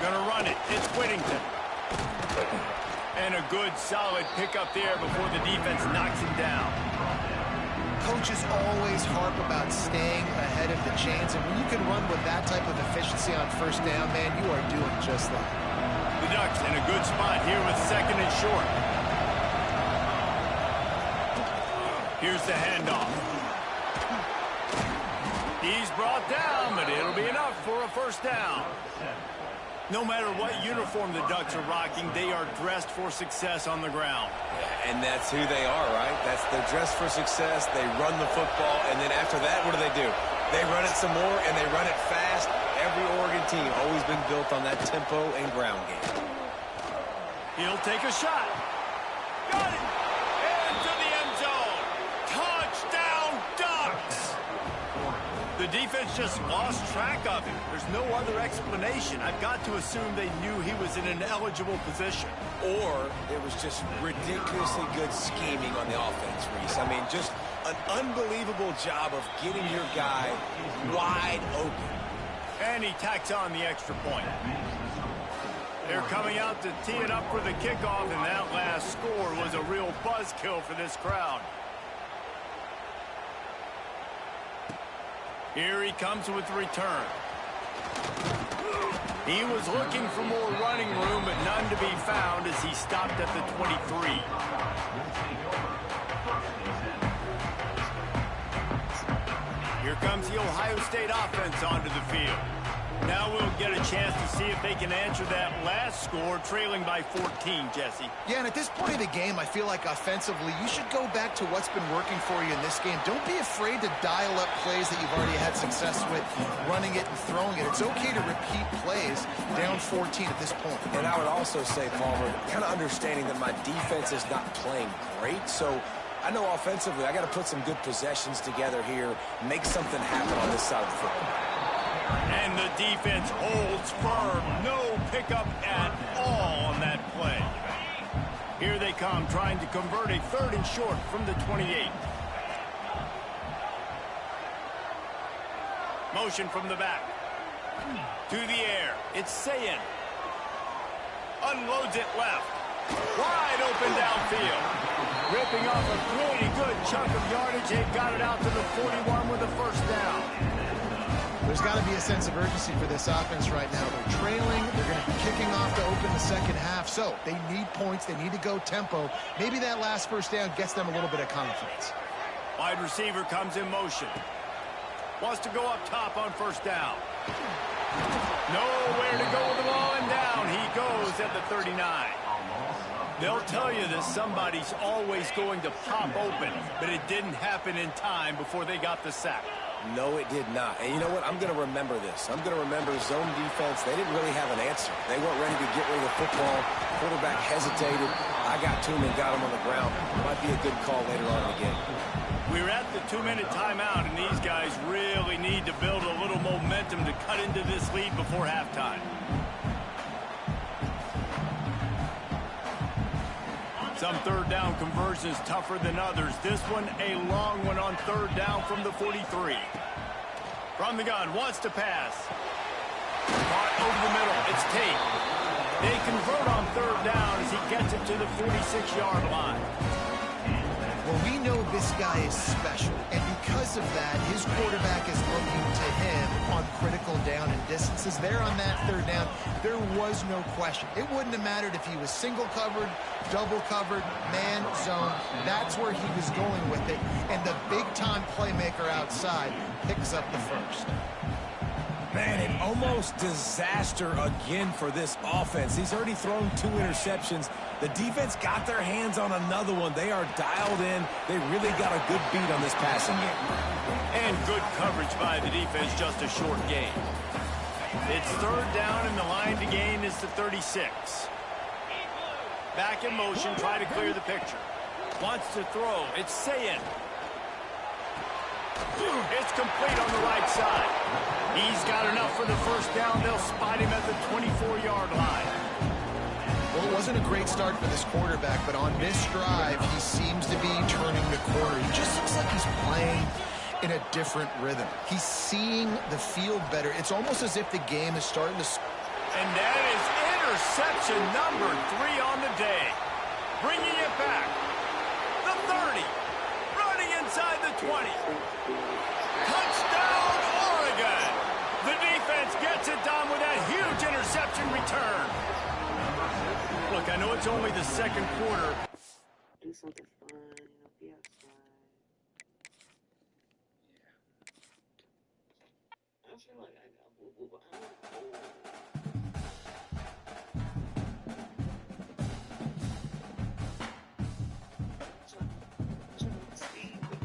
A: Gonna run it. It's Whittington. And a good, solid pickup there before the defense knocks him down.
D: Coaches always harp about staying ahead of the chains, and when you can run with that type of efficiency on first down, man, you are doing just that.
A: The Ducks in a good spot here with second and short. Here's the handoff. He's brought down, but it'll be enough for a first down. No matter what uniform the Ducks are rocking, they are dressed for success on the ground.
B: Yeah, and that's who they are, right? They're dressed for success. They run the football, and then after that, what do? They run it some more, and they run it fast. Every Oregon team always been built on that tempo and ground game.
A: He'll take a shot. Got it. Into the end zone. Touchdown, Ducks. The defense just lost track of him. There's no other explanation. I've got to assume they knew he was in an eligible position.
B: Or it was just ridiculously good scheming on the offense, Reese. I mean, just an unbelievable job of getting your guy wide open.
A: And he tacks on the extra point. They're coming out to tee it up for the kickoff, and that last score was a real buzzkill for this crowd. Here he comes with the return. He was looking for more running room, but none to be found as he stopped at the 23. Here comes the Ohio State offense onto the field. Now we'll get a chance to see if they can answer that last score, trailing by 14, Jesse.
D: Yeah, and at this point of the game, I feel like offensively, you should go back to what's been working for you in this game. Don't be afraid to dial up plays that you've already had success with, running it and throwing it. It's okay to repeat plays down 14 at this point.
B: And I would also say, Palmer, kind of understanding that my defense is not playing great, so I know offensively I got to put some good possessions together here, make something happen on this side of the football.
A: And the defense holds firm. No pickup at all on that play. Here they come, trying to convert a third and short from the 28. Motion from the back. To the air. It's Sayin. Unloads it left. Wide open downfield. Ripping off a pretty good chunk of yardage. They got it out to the 41 with a first down.
D: There's got to be a sense of urgency for this offense right now. They're trailing. They're going to be kicking off to open the second half. So they need points. They need to go tempo. Maybe that last first down gets them a little bit of confidence.
A: Wide receiver comes in motion. Wants to go up top on first down. Nowhere to go with the ball, and down he goes at the 39. They'll tell you that somebody's always going to pop open, but it didn't happen in time before they got the sack.
B: No, it did not. And you know what? I'm going to remember this. I'm going to remember zone defense. They didn't really have an answer. They weren't ready to get rid of the football. Quarterback hesitated. I got to him and got him on the ground. Might be a good call later on in the game.
A: We're at the 2-minute timeout, and these guys really need to build a little momentum to cut into this lead before halftime. Some third down conversions tougher than others. This one a long one on third down from the 43. From the gun, wants to pass. Caught over the middle. It's Tate. They convert on third down as he gets it to the 46-yard line.
D: Well, we know this guy is special, and because of that, his quarterback is looking to him on critical down and distances. There on that third down, there was no question. It wouldn't have mattered if he was single covered, double covered, man, zone. That's where he was going with it, and the big-time playmaker outside picks up the first.
B: Man, an almost disaster again for this offense. He's already thrown 2 interceptions. The defense got their hands on another one. They are dialed in. They really got a good beat on this passing game.
A: And good coverage by the defense, just a short gain. It's 3rd down, and the line to gain is to 36. Back in motion, try to clear the picture. Wants to throw. It's Sayin. It's complete on the right side. He's got enough for the 1st down. They'll spot him at the 24-yard line.
D: Well, it wasn't a great start for this quarterback, but on this drive, he seems to be turning the corner. He just looks like he's playing in a different rhythm. He's seeing the field better. It's almost as if the game is starting to...
A: And that is interception number 3 on the day. Bringing it back. The 30. Running inside the 20. Touchdown, Oregon. The defense gets it done with that huge interception return. Look, I know it's only the 2nd quarter.
E: Do something fun, be outside. I feel like I got boo-boo, but I don't know.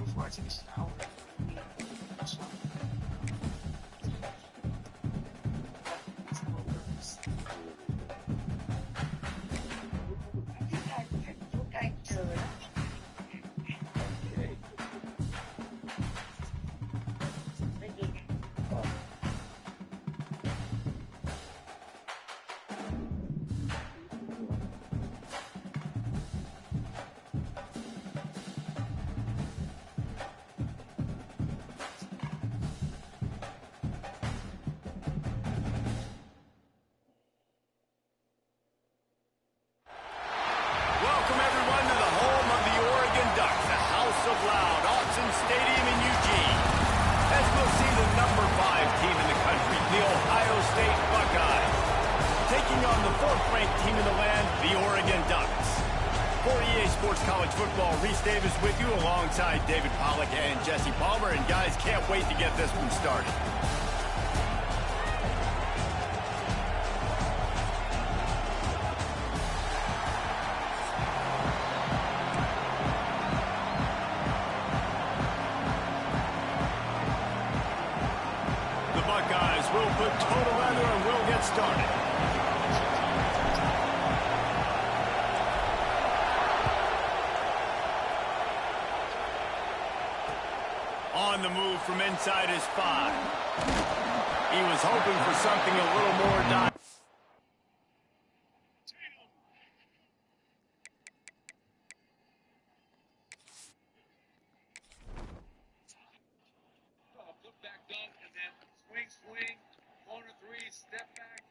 E: Before I take a shower.
A: Stadium in Eugene, as we'll see the number 5 team in the country, the Ohio State Buckeyes, taking on the 4th-ranked team in the land, the Oregon Ducks. For EA Sports College Football, Reese Davis with you alongside David Pollack and Jesse Palmer, and guys, can't wait to get this one started. We'll put total leather and we'll get started. On the move from inside his 5. He was hoping for something a little more direct.
F: Swing, corner 3, step back.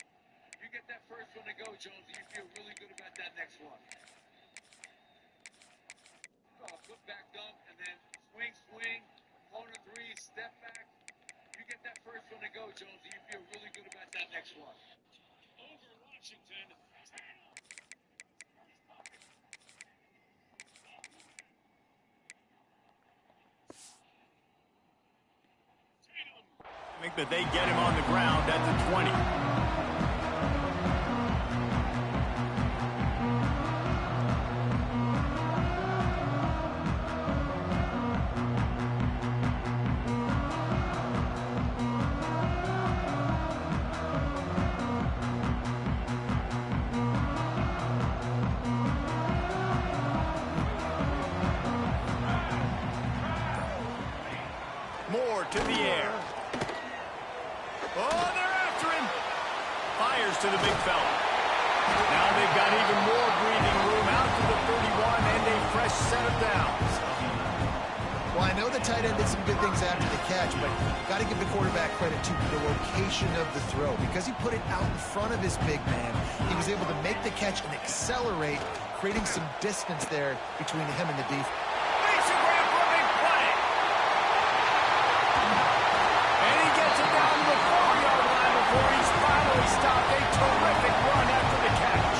F: You get that first one to go, Jones, and you feel really good about that next one. Put back dunk, and then swing, corner 3, step back. You get that first one to go, Jones, and you feel really good about that next one. Over Washington.
A: But they get him on the ground at the 20. Moore to the air. Oh, they're after him. Fires to the big fella. Now they've got even more breathing room out to the 31 and a fresh set of downs.
D: Well, I know the tight end did some good things after the catch, but got to give the quarterback credit to the location of the throw. Because he put it out in front of his big man, he was able to make the catch and accelerate, creating some distance there between him and the defense.
A: He's finally stopped a terrific run after the catch.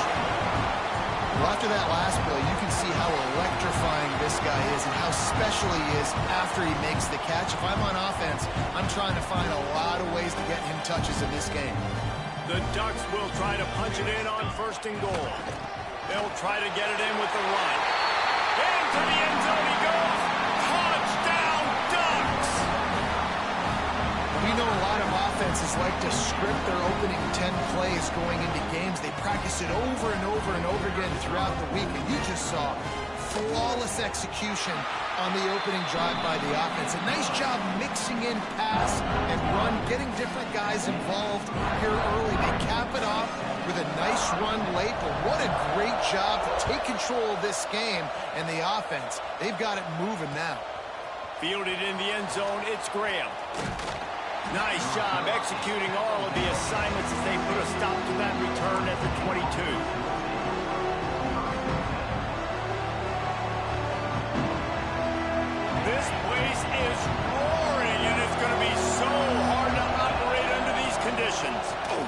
D: Well, after that last play, you can see how electrifying this guy is and how special he is after he makes the catch. If I'm on offense, I'm trying to find a lot of ways to get him touches in this game.
A: The Ducks will try to punch it in on 1st and goal. They'll try to get it in with the run. Into the end zone he goes. Touchdown, Ducks!
D: We know a lot of offenses like to script their opening 10 plays going into games. They practice it over and over and over again throughout the week, and you just saw flawless execution on the opening drive by the offense. A nice job mixing in pass and run, getting different guys involved here early. They cap it off with a nice run late, but what a great job to take control of this game. And the offense, they've got it moving now.
A: Fielded in the end zone, it's Graham. Nice job executing all of the assignments as they put a stop to that return at the 22. This place is roaring, and it's going to be so hard to operate under these conditions. Oh.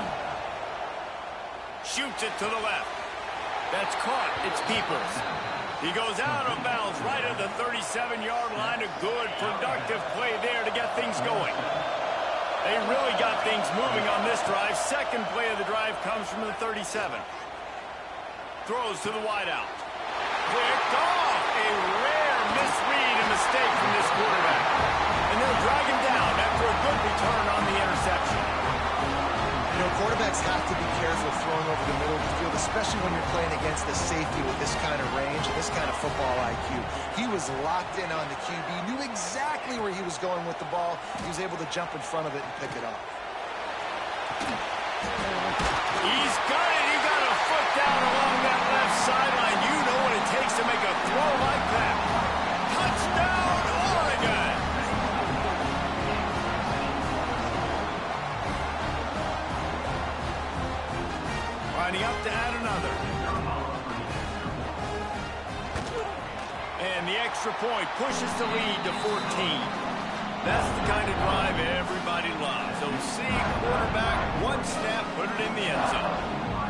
A: Shoots it to the left. That's caught. It's Peoples. He goes out of bounds right at the 37-yard line. A good, productive play there to get things going. They really got things moving on this drive. Second play of the drive comes from the 37. Throws to the wideout. Picked off. A rare misread and mistake from this quarterback. And they'll drag him down after a good return on the interception.
D: You know, quarterbacks have to be careful throwing over the middle of the field, especially when you're playing against the safety with this kind of range and this kind of football IQ. He was locked in on the QB, knew exactly where he was going with the ball. He was able to jump in front of it and pick it up.
A: He's got it. He got a foot down along that left sideline. You know what it takes to make a throw like that. Touchdown, Oregon! Lining up to add another. And the extra point pushes the lead to 14. That's the kind of drive everybody loves. OC quarterback, one snap, put it in the end zone.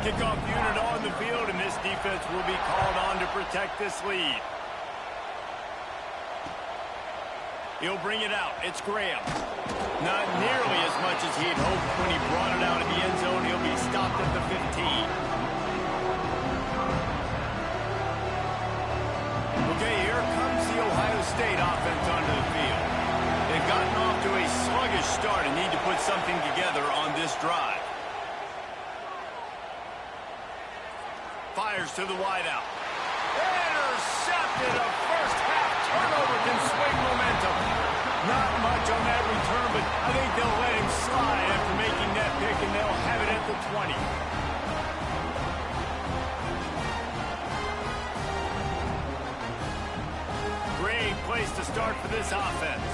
A: Kickoff unit on the field, and this defense will be called on to protect this lead. He'll bring it out. It's Graham. Not nearly as much as he had hoped when he brought it out of the end zone. He'll be stopped at the 15. Okay, here comes the Ohio State offense onto the field. They've gotten off to a sluggish start and need to put something together on this drive. Fires to the wideout. Intercepted. A first half turnover can swing momentum. Not much on that return, but I think they'll let him slide after making that pick, and they'll have it at the 20. Great place to start for this offense.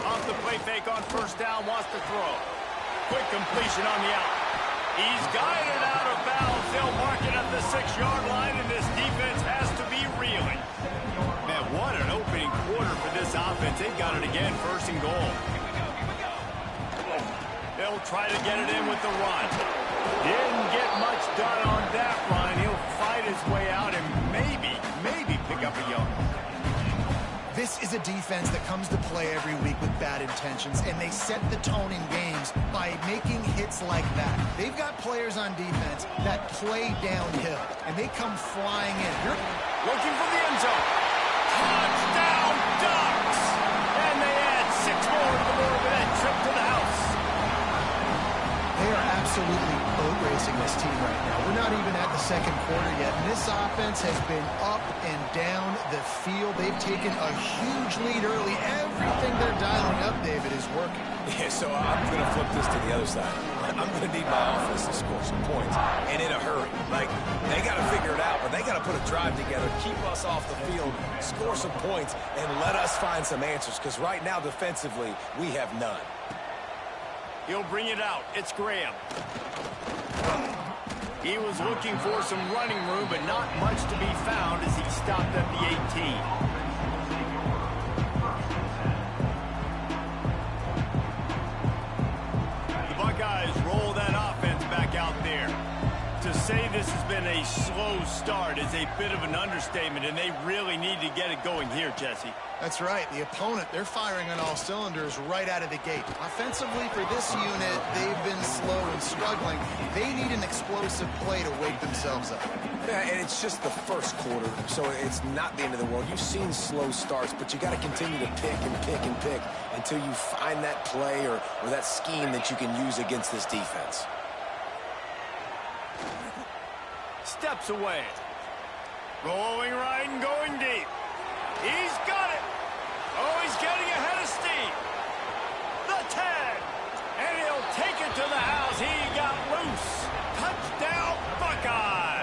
A: Off the play fake on first down, wants to throw. Quick completion on the out. He's guided out of bounds. They'll mark it at the 6-yard line, and this defense has to be reeling. Man, what an opening quarter for this offense. They've got it again, 1st and goal. They'll try to get it in with the run. Didn't get much done on that run. He'll fight his way out and maybe pick up a yard.
D: This is a defense that comes to play every week with bad intentions, and they set the tone in games by making hits like that. They've got players on defense that play downhill, and they come flying in. You're
A: looking for the end zone. Touchdown, Ducks! And they add 6 more to the board with that trip to the house.
D: They are absolutely boat racing this team right now. We're not even at the 2nd quarter yet, and this offense has been up and down the field. They've taken a huge lead early. Everything they're dialing up, David, is working.
B: Yeah, so I'm going to flip this to the other side. I'm going to need my offense to score some points, and in a hurry. Like, they got to figure it out, but they got to put a drive together, keep us off the field, score some points, and let us find some answers, because right now, defensively, we have none.
A: He'll bring it out. It's Graham. He was looking for some running room, but not much to be found as he stopped at the 18. slow start is a bit of an understatement, and they really need to get it going here, Jesse.
D: That's right. The opponent, they're firing on all cylinders right out of the gate. Offensively, for this unit, they've been slow and struggling. They need an explosive play to wake themselves up.
B: Yeah, and it's just the first quarter, so it's not the end of the world. You've seen slow starts, but you got to continue to pick and pick and pick until you find that play or that scheme that you can use against this defense.
A: Steps away. Rolling right and going deep. He's got it. Oh, he's getting ahead of steam. The 10. And he'll take it to the house. He got loose. Touchdown, Buckeyes.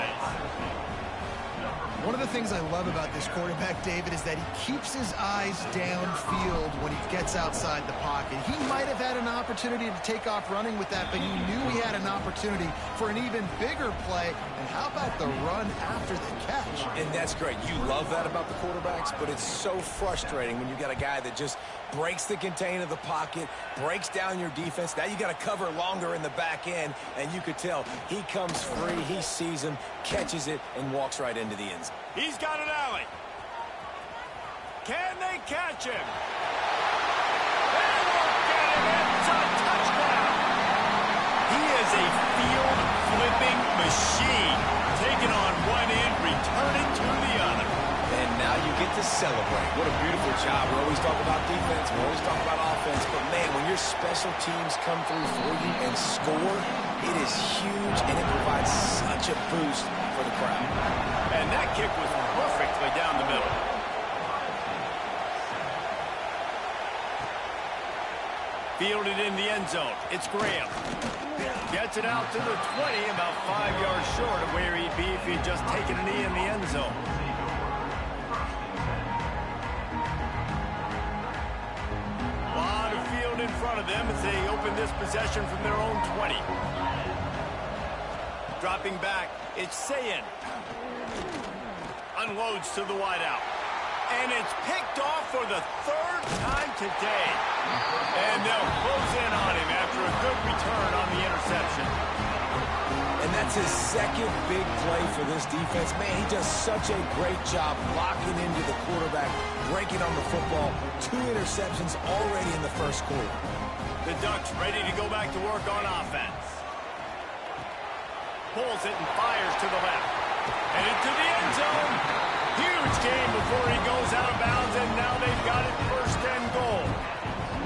D: One of the things I love about this quarterback, David, is that he keeps his eyes downfield when he gets outside the pocket. He might have had an opportunity to take off running with that, but he knew he had an opportunity for an even bigger play. And how about the run after the catch?
B: And that's great. You love that about the quarterbacks, but it's so frustrating when you got a guy that just breaks the contain of the pocket, breaks down your defense. Now you got to cover longer in the back end, and you could tell he comes free, he sees him, catches it, and walks right into the end zone.
A: He's got an alley. Can they catch him? They won't get him. It's a touchdown. He is a field-flipping machine. Taking on one end, returning to the other.
B: And now you get to celebrate. What a beautiful job. We always talk about defense, we always talk about offense, but man, when your special teams come through for you and score, it is huge, and it provides such a boost for the crowd.
A: And that kick was perfectly down the middle. Fielded in the end zone. It's Graham. Gets it out to the 20, about 5 yards short of where he'd be if he'd just taken a knee in the end zone. A lot of field in front of them as they open this possession from their own 20. Dropping back, it's Sayin. Unloads to the wideout. And it's picked off for the third time today. And they'll close in on him after a good return on the interception.
B: And that's his second big play for this defense. Man, he does such a great job locking into the quarterback, breaking on the football. 2 interceptions already in the first quarter.
A: The Ducks ready to go back to work on offense. Pulls it and fires to the left. And into the end zone. Huge game before he goes out of bounds, and now they've got it first and goal.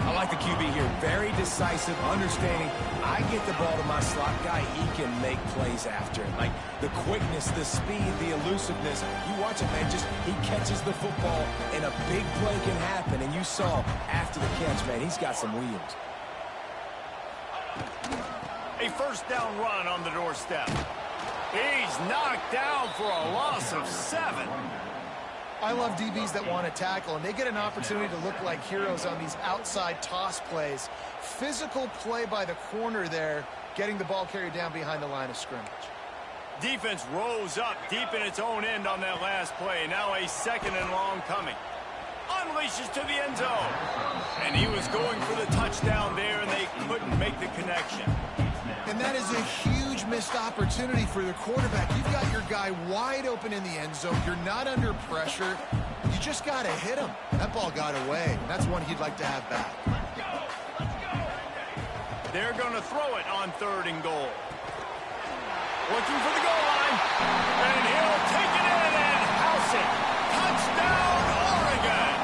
B: I like the QB here. Very decisive, understanding. I get the ball to my slot guy, he can make plays after it. Like the quickness, the speed, the elusiveness. You watch it, man. Just he catches the football, and a big play can happen. And you saw after the catch, man, he's got some wheels.
A: A first down run on the doorstep. He's knocked down for a loss of 7.
D: I love DBs that want to tackle, and they get an opportunity to look like heroes on these outside toss plays. Physical play by the corner there, getting the ball carried down behind the line of scrimmage.
A: Defense rose up deep in its own end on that last play. Now a second and long coming. Unleashes to the end zone. And he was going for the touchdown there, and they couldn't make the connection.
D: And that is a huge missed opportunity for the quarterback. You've got your guy wide open in the end zone. You're not under pressure. You just got to hit him. That ball got away. That's one he'd like to have back.
A: They're going to throw it on 3rd and goal. Looking for the goal line. And he'll take it in and house it. Touchdown, Oregon.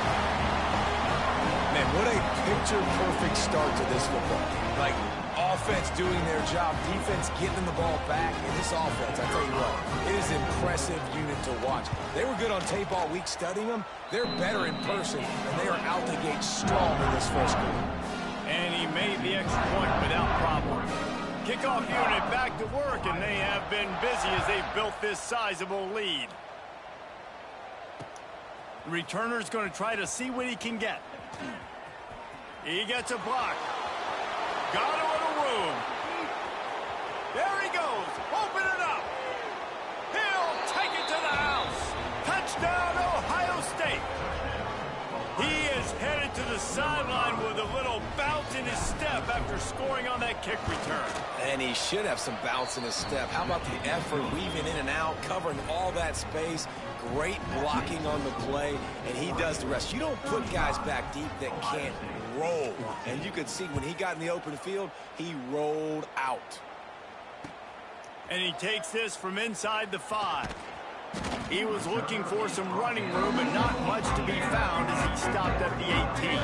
B: Man, what a picture-perfect start to this football. Like, offense doing their job, defense getting the ball back, and this offense, I tell you what, it is an impressive unit to watch. They were good on tape all week studying them. They're better in person, and they are out the gate strong in this first quarter.
A: And he made the extra point without problem. Kickoff unit back to work, and they have been busy as they've built this sizable lead. The returner's going to try to see what he can get. He gets a block. Got a little room. There he goes. Open it up. He'll take it to the house. Touchdown, Ohio State. He is headed to the sideline with a little bounce in his step after scoring on that kick return.
B: And he should have some bounce in his step. How about the effort, weaving in and out, covering all that space, great blocking on the play, and he does the rest. You don't put guys back deep that can't roll. And you could see when he got in the open field, he rolled out.
A: And he takes this from inside the 5. He was looking for some running room, but not much to be found as he stopped at the 18.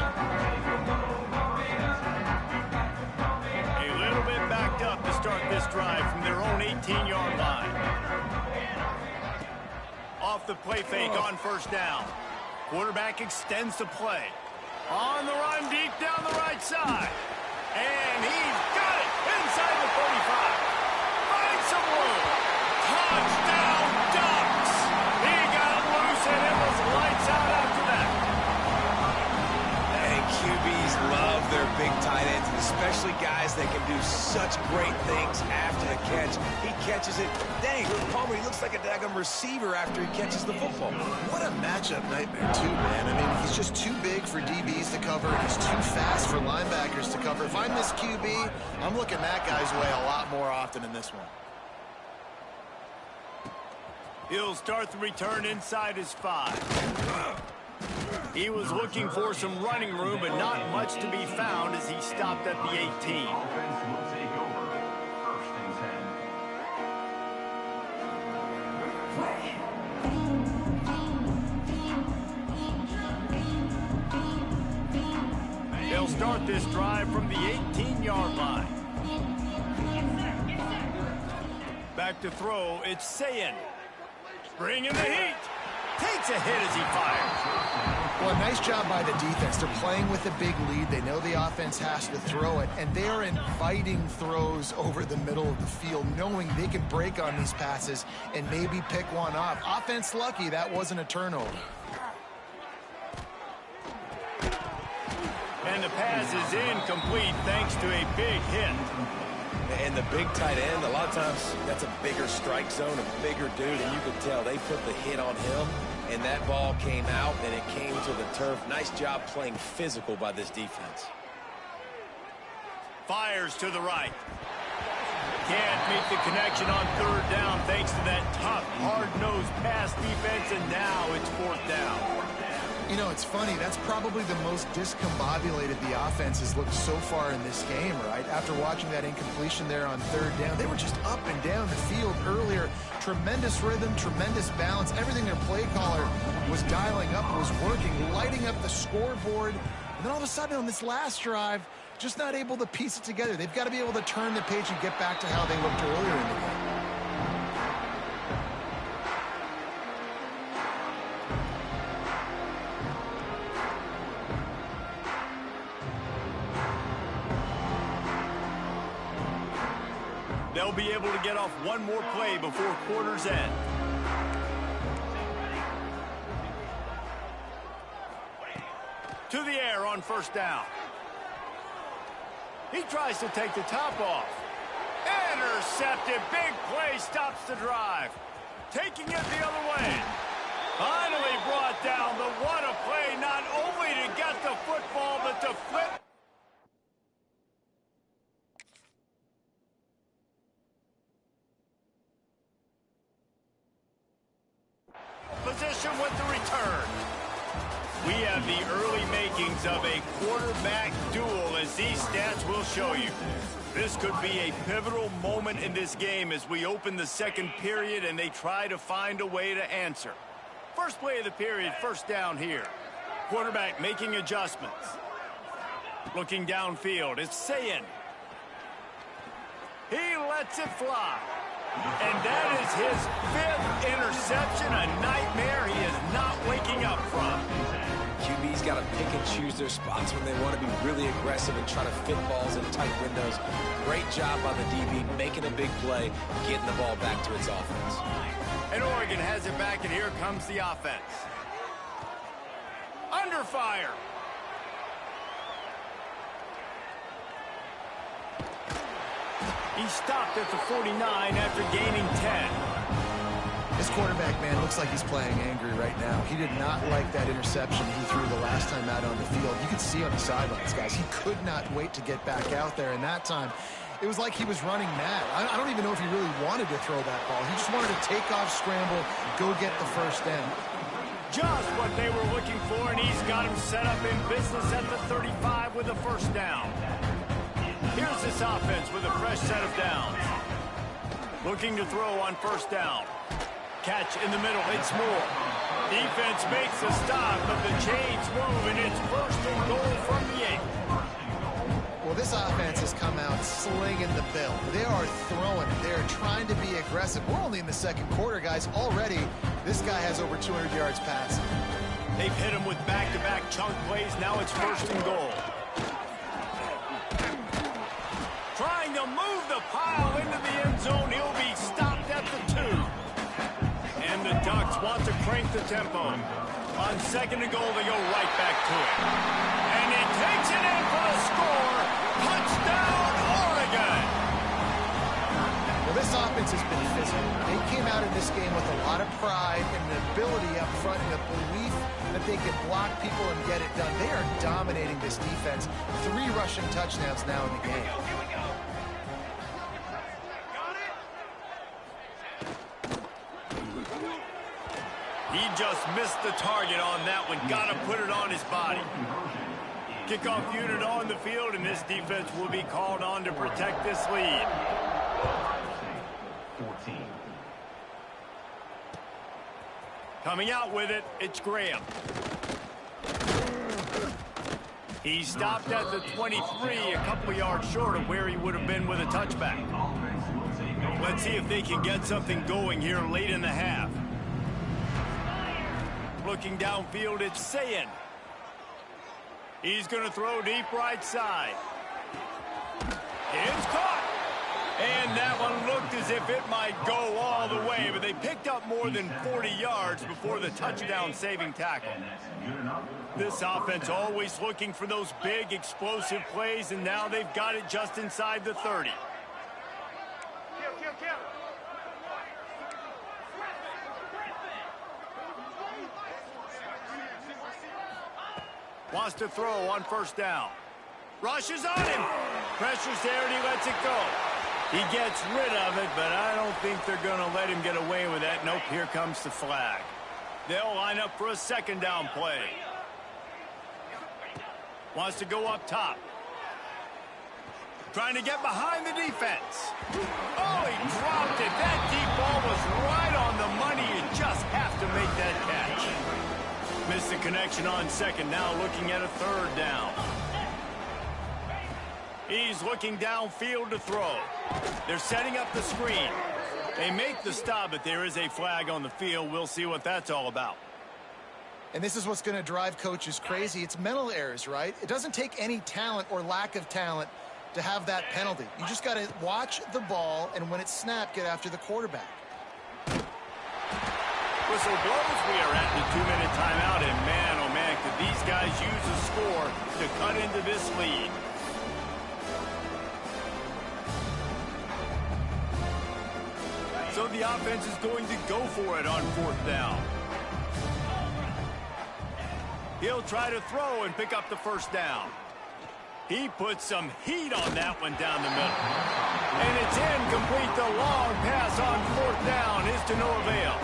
A: A little bit backed up to start this drive from their own 18-yard line. Off the play fake on first down. Quarterback extends the play. On the run deep down the right side. And he's got it inside the 35. Finds some room. Touchdown Ducks. He got loose and it was lights out after that.
B: And QBs love their big tight ends, especially guys that can do such great things after the catch. He catches it. Dang, Palmer, he looks like a daggum receiver after he catches the football.
D: What a matchup nightmare, too, man. I mean, he's just too big for DBs to cover, and he's too fast for linebackers to cover. If I'm this QB, I'm looking that guy's way a lot more often in this one.
A: He'll start the return inside his 5. He was looking for some running room, but not much to be found as he stopped at the 18.
C: Offense will take over. First and 10.
A: They'll start this drive from the 18-yard line. Back to throw, it's Sayin. Bringing the heat. Takes a hit as he fires.
D: Well, nice job by the defense. They're playing with a big lead. They know the offense has to throw it, and they are inviting throws over the middle of the field, knowing they can break on these passes and maybe pick one off. Offense lucky that wasn't a turnover.
A: And the pass is incomplete thanks to a big hit.
B: And the big tight end, a lot of times that's a bigger strike zone, a bigger dude, and you can tell they put the hit on him, and that ball came out, and it came to the turf. Nice job playing physical by this defense.
A: Fires to the right. Can't make the connection on third down thanks to that tough, hard-nosed pass defense, and now it's fourth down.
D: You know, it's funny. That's probably the most discombobulated the offense has looked so far in this game, right? After watching that incompletion there on third down, they were just up and down the field earlier. Tremendous rhythm, tremendous balance. Everything their play caller was dialing up was working, lighting up the scoreboard. And then all of a sudden on this last drive, just not able to piece it together. They've got to be able to turn the page and get back to how they looked earlier in the game.
A: They'll be able to get off one more play before quarter's end. To the air on first down. He tries to take the top off. Intercepted. Big play stops the drive. Taking it the other way. Finally brought down. But what a play, not only to get the football, but to flip. Position with the return. We have the early makings of a quarterback duel, as these stats will show you. This could be a pivotal moment in this game as we open the second period and they try to find a way to answer. First play of the period, first down here. Quarterback making adjustments. Looking downfield, it's Sayin. He lets it fly. And that is his 5th interception, a nightmare he is not waking up from.
B: QB's got to pick and choose their spots when they want to be really aggressive and try to fit balls in tight windows. Great job by the DB making a big play, getting the ball back to its offense.
A: And Oregon has it back, and here comes the offense. Under fire. He stopped at the 49 after gaining 10.
D: This quarterback, man, looks like he's playing angry right now. He did not like that interception he threw the last time out on the field. You could see on the sidelines, guys. He could not wait to get back out there, and that time it was like he was running mad. I don't even know if he really wanted to throw that ball. He just wanted to take off, scramble, go get the first down.
A: Just what they were looking for, and he's got him set up in business at the 35 with a first down. Here's this offense with a fresh set of downs. Looking to throw on first down. Catch in the middle, it's Moore. Defense makes a stop, but the chains move, and it's first and goal from the 8.
D: Well, this offense has come out slinging the bill. They are throwing it. They are trying to be aggressive. We're only in the second quarter, guys. Already, this guy has over 200 yards passing.
A: They've hit him with back-to-back chunk plays. Now it's first and goal. Trying to move the pile into the end zone. He'll be stopped at the 2. And the Ducks want to crank the tempo. On second and goal, they go right back to it. And he takes it in for the score. Touchdown, Oregon!
D: Well, this offense has been physical. They came out in this game with a lot of pride and the ability up front and the belief that they could block people and get it done. They are dominating this defense. 3 rushing touchdowns now in the game.
A: He just missed the target on that one. Got to put it on his body. Kickoff unit on the field, and this defense will be called on to protect this lead.
C: 14.
A: Coming out with it, it's Graham. He stopped at the 23, a couple yards short of where he would have been with a touchback. Let's see if they can get something going here late in the half. Looking downfield, it's Sayin. He's going to throw deep right side. It's caught. And that one looked as if it might go all the way, but they picked up more than 40 yards before the touchdown-saving tackle. This offense always looking for those big, explosive plays, and now they've got it just inside the 30. Wants to throw on first down. Rushes on him. Pressure's there, and he lets it go. He gets rid of it, but I don't think they're going to let him get away with that. Nope, here comes the flag. They'll line up for a second down play. Wants to go up top. Trying to get behind the defense. Oh, he dropped it. That deep ball was right on the money. You just have to make that catch. Missed the connection on second. Now looking at a third down. He's looking downfield to throw. They're setting up the screen. They make the stop, but there is a flag on the field. We'll see what that's all about.
D: And this is what's going to drive coaches crazy. It's mental errors, right? It doesn't take any talent or lack of talent to have that penalty. You just got to watch the ball, and when it's snapped, get after the quarterback.
A: Whistle blows. We are at the 2-minute timeout, and man, oh man, could these guys use a score to cut into this lead. So the offense is going to go for it on fourth down. He'll try to throw and pick up the first down. He puts some heat on that one down the middle. And it's incomplete. The long pass on fourth down is to no avail.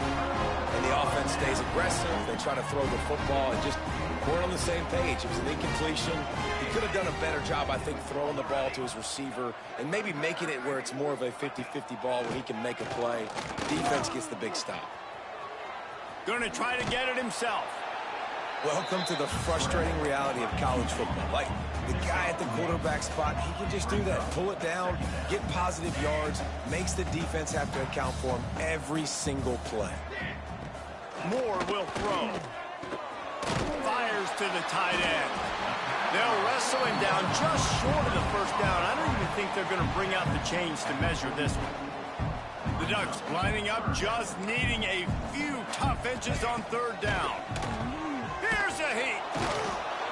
B: And the offense stays aggressive. They try to throw the football and just weren't on the same page. It was an incompletion. He could have done a better job, I think, throwing the ball to his receiver and maybe making it where it's more of a 50-50 ball where he can make a play. Defense gets the big stop.
A: Going to try to get it himself.
B: Welcome to the frustrating reality of college football. Like, the guy at the quarterback spot, he can just do that. Pull it down, get positive yards, makes the defense have to account for him every single play.
A: Moore will throw. Fires to the tight end. They'll wrestle him down just short of the first down. I don't even think they're going to bring out the chains to measure this one. The Ducks lining up, just needing a few tough inches on third down. Here's a heat.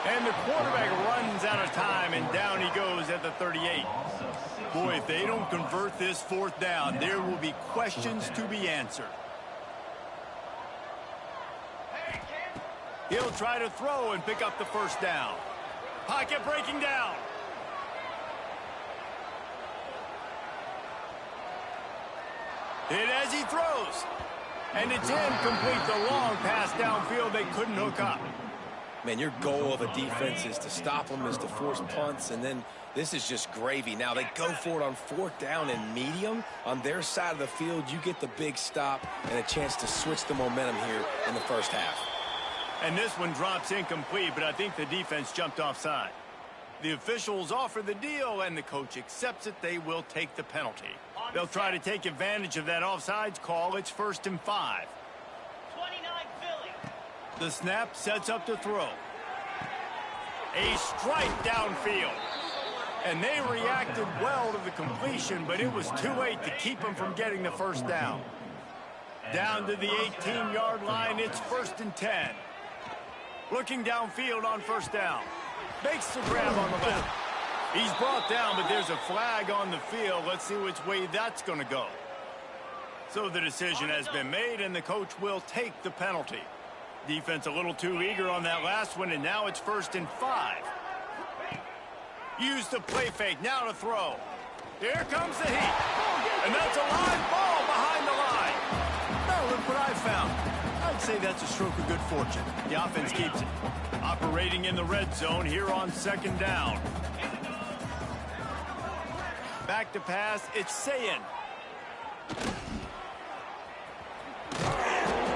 A: And the quarterback runs out of time, and down he goes at the 38. Boy, if they don't convert this fourth down, there will be questions to be answered. He'll try to throw and pick up the first down. Pocket breaking down. Hit as he throws. And it's incomplete. The long pass downfield they couldn't hook up.
B: Man, your goal of a defense is to stop them, is to force punts, and then this is just gravy. Now they go for it on 4th down and medium. On their side of the field, you get the big stop and a chance to switch the momentum here in the first half.
A: And this one drops incomplete, but I think the defense jumped offside. The officials offer the deal, and the coach accepts it. They will take the penalty. They'll try to take advantage of that offsides call. It's 1st and 5.
G: 29 Philly.
A: The snap sets up to throw. A strike downfield. And they reacted well to the completion, but it was too late to keep them from getting the first down. Down to the 18-yard line, it's 1st and 10. Looking downfield on 1st down. Makes the grab on the left. He's brought down, but there's a flag on the field. Let's see which way that's going to go. So the decision has been made, and the coach will take the penalty. Defense a little too eager on that last one, and now it's 1st and 5. Use the play fake, now to throw. Here comes the heat. And that's a line ball behind the line. Now look what I found. I'd say that's a stroke of good fortune. The offense keeps it. Operating in the red zone here on 2nd down. Back to pass, it's Sayin.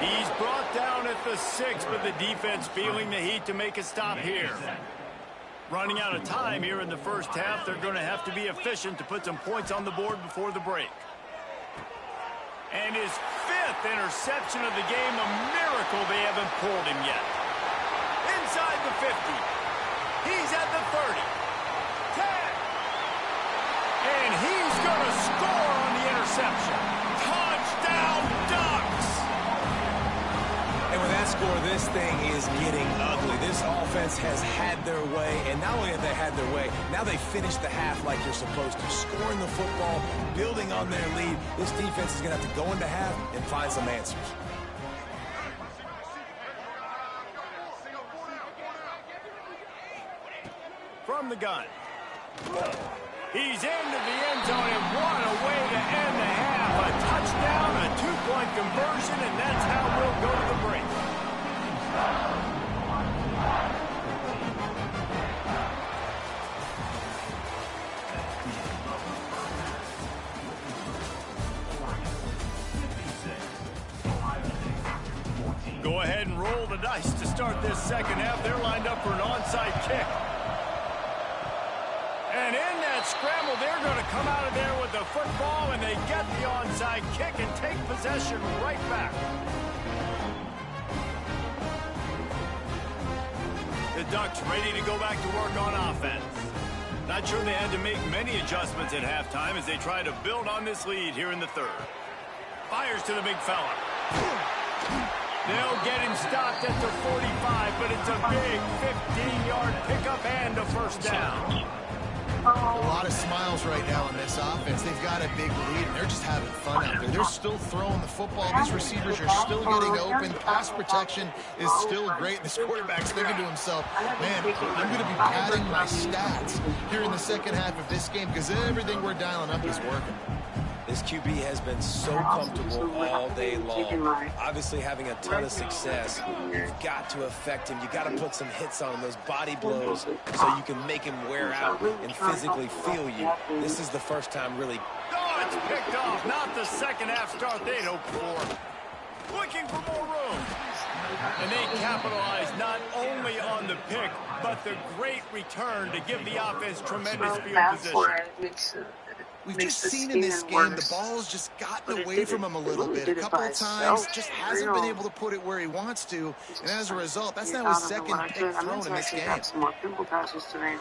A: He's brought down at the 6, but the defense feeling the heat to make a stop here. Running out of time here in the first half. They're going to have to be efficient to put some points on the board before the break. And his 5th interception of the game, a miracle they haven't pulled him yet. Inside the 50. He's at the 30. 10. And he's going to score on the interception. Touchdown Ducks!
B: And with that score, this thing is getting ugly. This offense has had their way, and not only have they had their way, now they finished the half like you're supposed to, scoring the football, building on their lead. This defense is going to have to go into half and find some answers.
A: From the gun. He's into the end zone, and what a way to end the half. A touchdown, a 2-point conversion, and that's how we'll go to the break. Go ahead and roll the dice to start this second half. They're lined up for an onside kick. And in that scramble, they're going to come out of there with the football, and they get the onside kick and take possession right back. The Ducks ready to go back to work on offense. Not sure they had to make many adjustments at halftime as they try to build on this lead here in the 3rd. Fires to the big fella. They'll get him stopped at the 45, but it's a big 15-yard pickup and a first down.
D: A lot of smiles right now in this offense. They've got a big lead, and they're just having fun out there. They're still throwing the football. These receivers are still getting open. Pass protection is still great. This quarterback's thinking to himself, man, I'm going to be padding my stats here in the second half of this game because everything we're dialing up is working.
B: This QB has been so comfortable all day long. Obviously having a ton of success. You've got to affect him. You've got to put some hits on him, those body blows, so you can make him wear out and physically feel you. This is the first time really.
A: Oh, it's picked off. Not the second half start they'd hoped for. Looking for more room. And they capitalize not only on the pick, but the great return to give the offense tremendous field position.
D: We've just seen in this game the ball's just gotten away from him a little bit. A couple of times, just hasn't been able to put it where he wants to. And as a result, that's now his 2nd pick thrown in this game.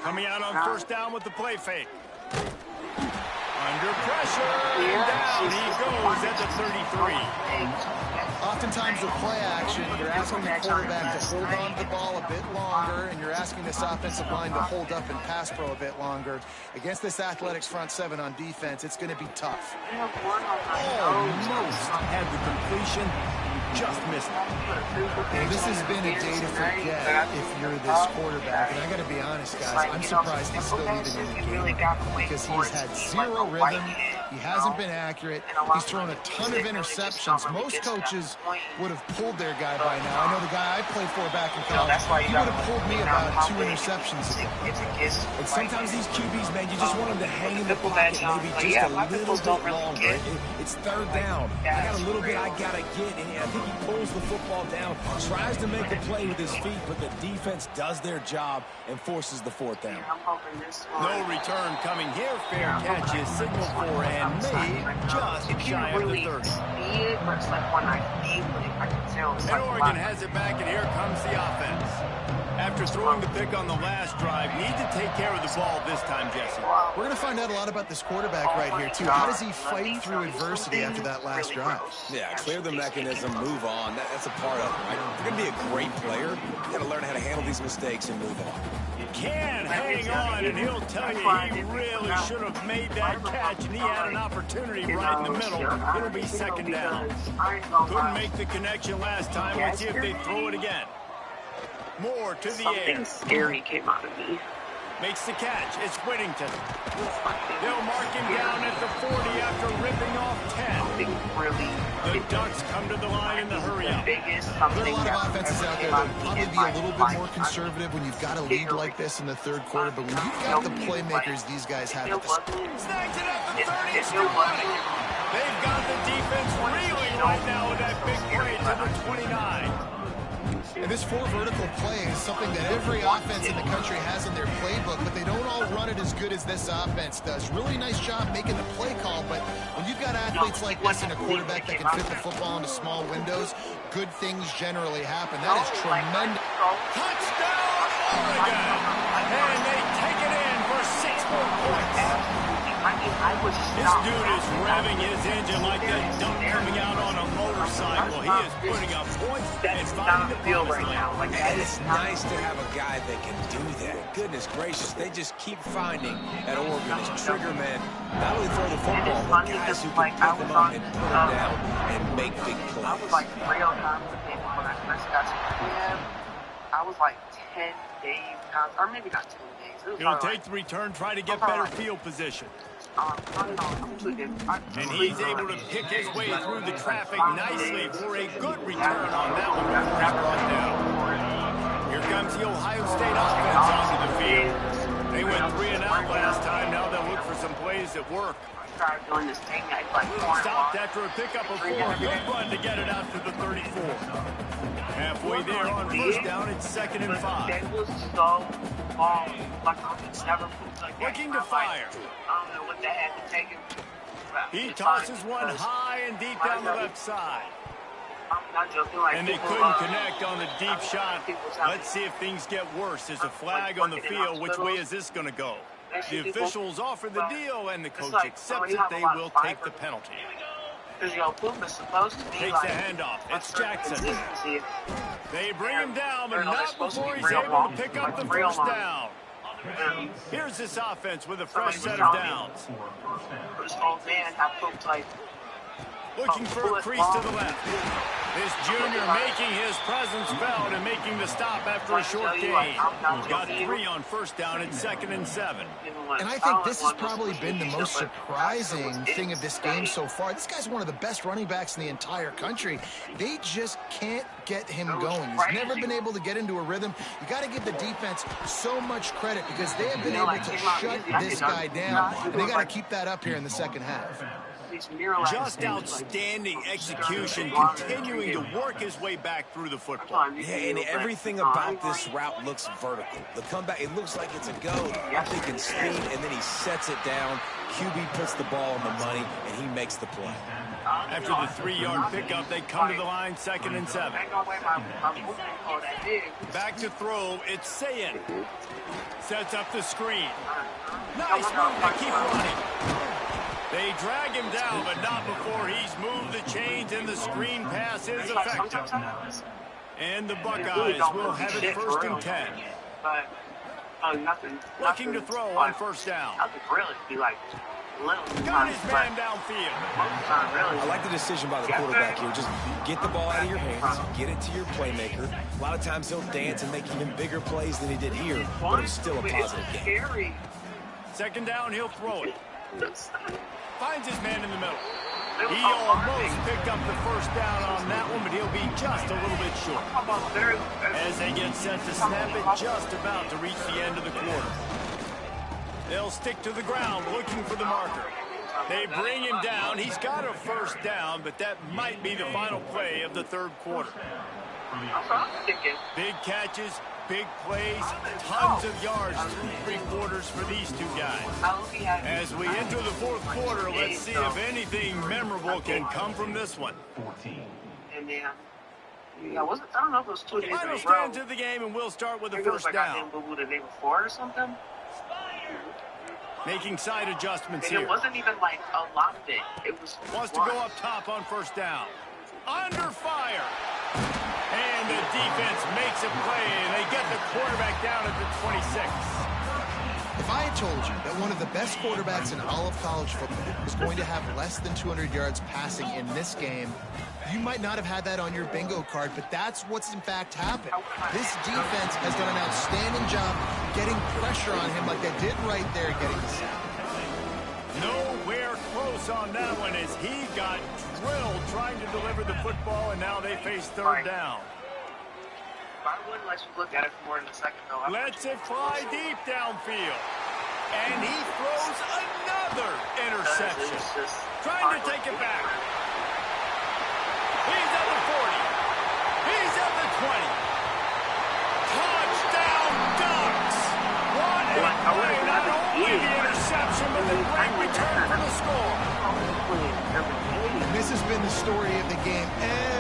A: Coming out on first down with the play fake. Under pressure, and down he goes at the 33.
D: Oftentimes with play action, you're asking the quarterback to hold on to the ball a bit longer, and you're asking this offensive line to hold up and pass pro a bit longer. Against this Athletics front 7 on defense, it's going to be tough.
A: Almost had the completion. just missed it.
D: Well, this has been a day to forget if you're this quarterback. And I got to be honest, guys, I'm surprised he's still even in the game because he's had zero rhythm. He hasn't been accurate. He's thrown a ton of interceptions. Most coaches would have pulled their guy by now. I know the guy I played for back in college, he would have pulled me about 2 interceptions ago.
B: And sometimes these QBs, man, you just want them to hang in the pocket maybe just a little bit longer. It's third down. I got a little bit I got to get, and I think he pulls the football down, tries to make a play with his feet, but the defense does their job and forces the 4th down.
A: No return coming here. Fair catch is signaled for and made just shy of the 30. And Oregon has it back, and here comes the offense. After throwing the pick on the last drive, need to take care of the ball this time, Jesse.
D: We're going to find out a lot about this quarterback right here, too. How does he fight through adversity after that last drive?
B: Yeah, clear the mechanism, move on. That's a part of it, right? If you're going to be a great player, you got to learn how to handle these mistakes and move on.
A: Can hang on, and he'll tell you he really should have made that catch, and he had an opportunity right in the middle. It'll be second down. Couldn't make the connection last time. Let's see if they throw it again. More to the air.
E: Something scary came out of me.
A: Makes the catch. It's Whittington. They'll mark him down at the 40 after ripping off 10. The Ducks come to the line in the hurry-up.
D: There are a lot of offenses out there that will probably be a little bit more conservative when you've got a lead like this in the third quarter, but when you've got the playmakers these guys have at the
A: Snags it at the 30. Still running. They've got the defense reeling right now with that big play to the 29.
D: And this 4 vertical play is something that every offense in the country has in their playbook, but they don't all run it as good as this offense does. Really nice job making the play call, but when you've got athletes like this and a quarterback that can fit the football into small windows, good things generally happen. That is tremendous.
A: Touchdown, Oregon! And they take it in for 6 more points. This dude is revving his engine like a duck coming out on a motorcycle. He is putting up points and finding the promised land.
B: And it's nice to have a guy that can do that. Goodness gracious, they just keep finding at Oregon as trigger men, not only throw the football, but guys who can pick them up and put them down and make big plays.
H: I was like real confident when I first got to camp. I was like 10 days, or maybe not 10 days.
A: He'll take the return, try to get better field position. And he's able to pick his way through the traffic nicely for a good return on that one before he's brought down. Here comes the Ohio State offense onto the field. They went 3 and out last time. Now they'll look for some plays that work. Stopped after a pickup of 4. Good run to get it out to the 34. Halfway there on first down, it's 2nd and 5.
H: That was so long. Like I never put like that.
A: Looking to fire.
H: I don't know what that had to take him.
A: He tosses one high and deep down the left side.
H: I'm not joking. Like,
A: And they couldn't connect on the deep shot. Let's see if things get worse. There's a flag on the field. Which way is this going to go? The officials offer the deal, and the coach accepts it. They will take the penalty.
H: Because your poop is supposed to be
A: Takes the handoff. It's Jackson. They bring him down, but not before he's able to pick up the first down. Here's this offense with a fresh set of downs.
H: This old man have pooped like
A: Looking for a crease to the left. This junior making his presence felt and making the stop after a short gain. He's got 3 on first down and 2nd and 7.
D: And I think this has probably been the most surprising thing of this game so far. This guy's one of the best running backs in the entire country. They just can't get him going. He's never been able to get into a rhythm. You got to give the defense so much credit because they have been able to shut this guy down, and they got to keep that up here in the second half.
A: Just outstanding execution, continuing to work his way back through the football.
B: Yeah, and everything about this route looks vertical. The comeback, it looks like it's a go. I'm thinking speed, and then he sets it down. QB puts the ball on the money, and he makes the play.
A: After the 3-yard pickup, they come to the line 2nd and 7. Back to throw, it's Sayin. Sets up the screen. Nice move to keep running. They drag him down, but not before he's moved the chains, and the screen pass is effective. And the Buckeyes will have it 1st and 10. Looking to throw on first down. Got his man downfield.
B: I like the decision by the quarterback here. Just get the ball out of your hands, get it to your playmaker. A lot of times he'll dance and make even bigger plays than he did here, but it was still a positive game.
A: Second down, he'll throw it. Finds his man in the middle. He almost picked up the first down on that one, but he'll be just a little bit short. As they get set to snap it, just about to reach the end of the quarter. They'll stick to the ground, looking for the marker. They bring him down. He's got a first down, but that might be the final play of the third quarter. Big catches, big plays, tons of yards through three quarters for these two guys. As we enter the fourth quarter, let's see if anything memorable can come from this one.
H: And then, I don't know if it was 2 days in a
A: Final
H: row.
A: stand to the game, and we'll start with the first down.
H: The day before or something.
A: Making side adjustments
H: And
A: here.
H: it wasn't even like a lot of it. It was
A: Wants to go up top on first down. Under fire. And the defense makes a play, and they get the quarterback down at the 26.
D: If I had told you that one of the best quarterbacks in all of college football was going to have less than 200 yards passing in this game, you might not have had that on your bingo card, but that's what's in fact happened. This defense has done an outstanding job getting pressure on him like they did right there, getting the sack.
A: Nowhere close on that one as he got drilled trying to deliver the football, and now they face third down.
H: I wouldn't let you look at it for more than a second, though.
A: Lets it fly deep downfield. And he throws another interception. Trying to take it back. He's at the 40. He's at the 20. Touchdown Ducks. What a play. Not only the interception, but the great return for the score.
D: This has been the story of the game.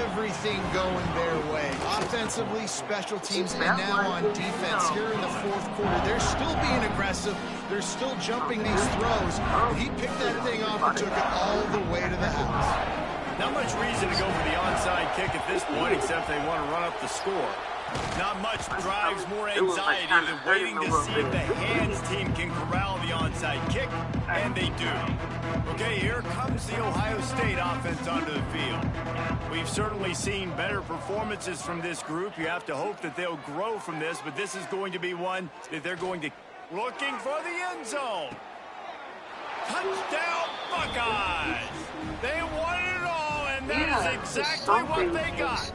D: Everything going their way. Offensively, special teams, and now on defense here in the fourth quarter. They're still being aggressive. They're still jumping these throws. And he picked that thing off and took it all the way to the house.
A: Not much reason to go for the onside kick at this point, except they want to run up the score. Not much drives more anxiety than waiting to see if the hands team can corral the onside kick, and they do. Okay, here comes the Ohio State offense onto the field. We've certainly seen better performances from this group. You have to hope that they'll grow from this, but this is going to be one that they're going to looking for the end zone. Touchdown Buckeyes! They won it all, and that is exactly what they got.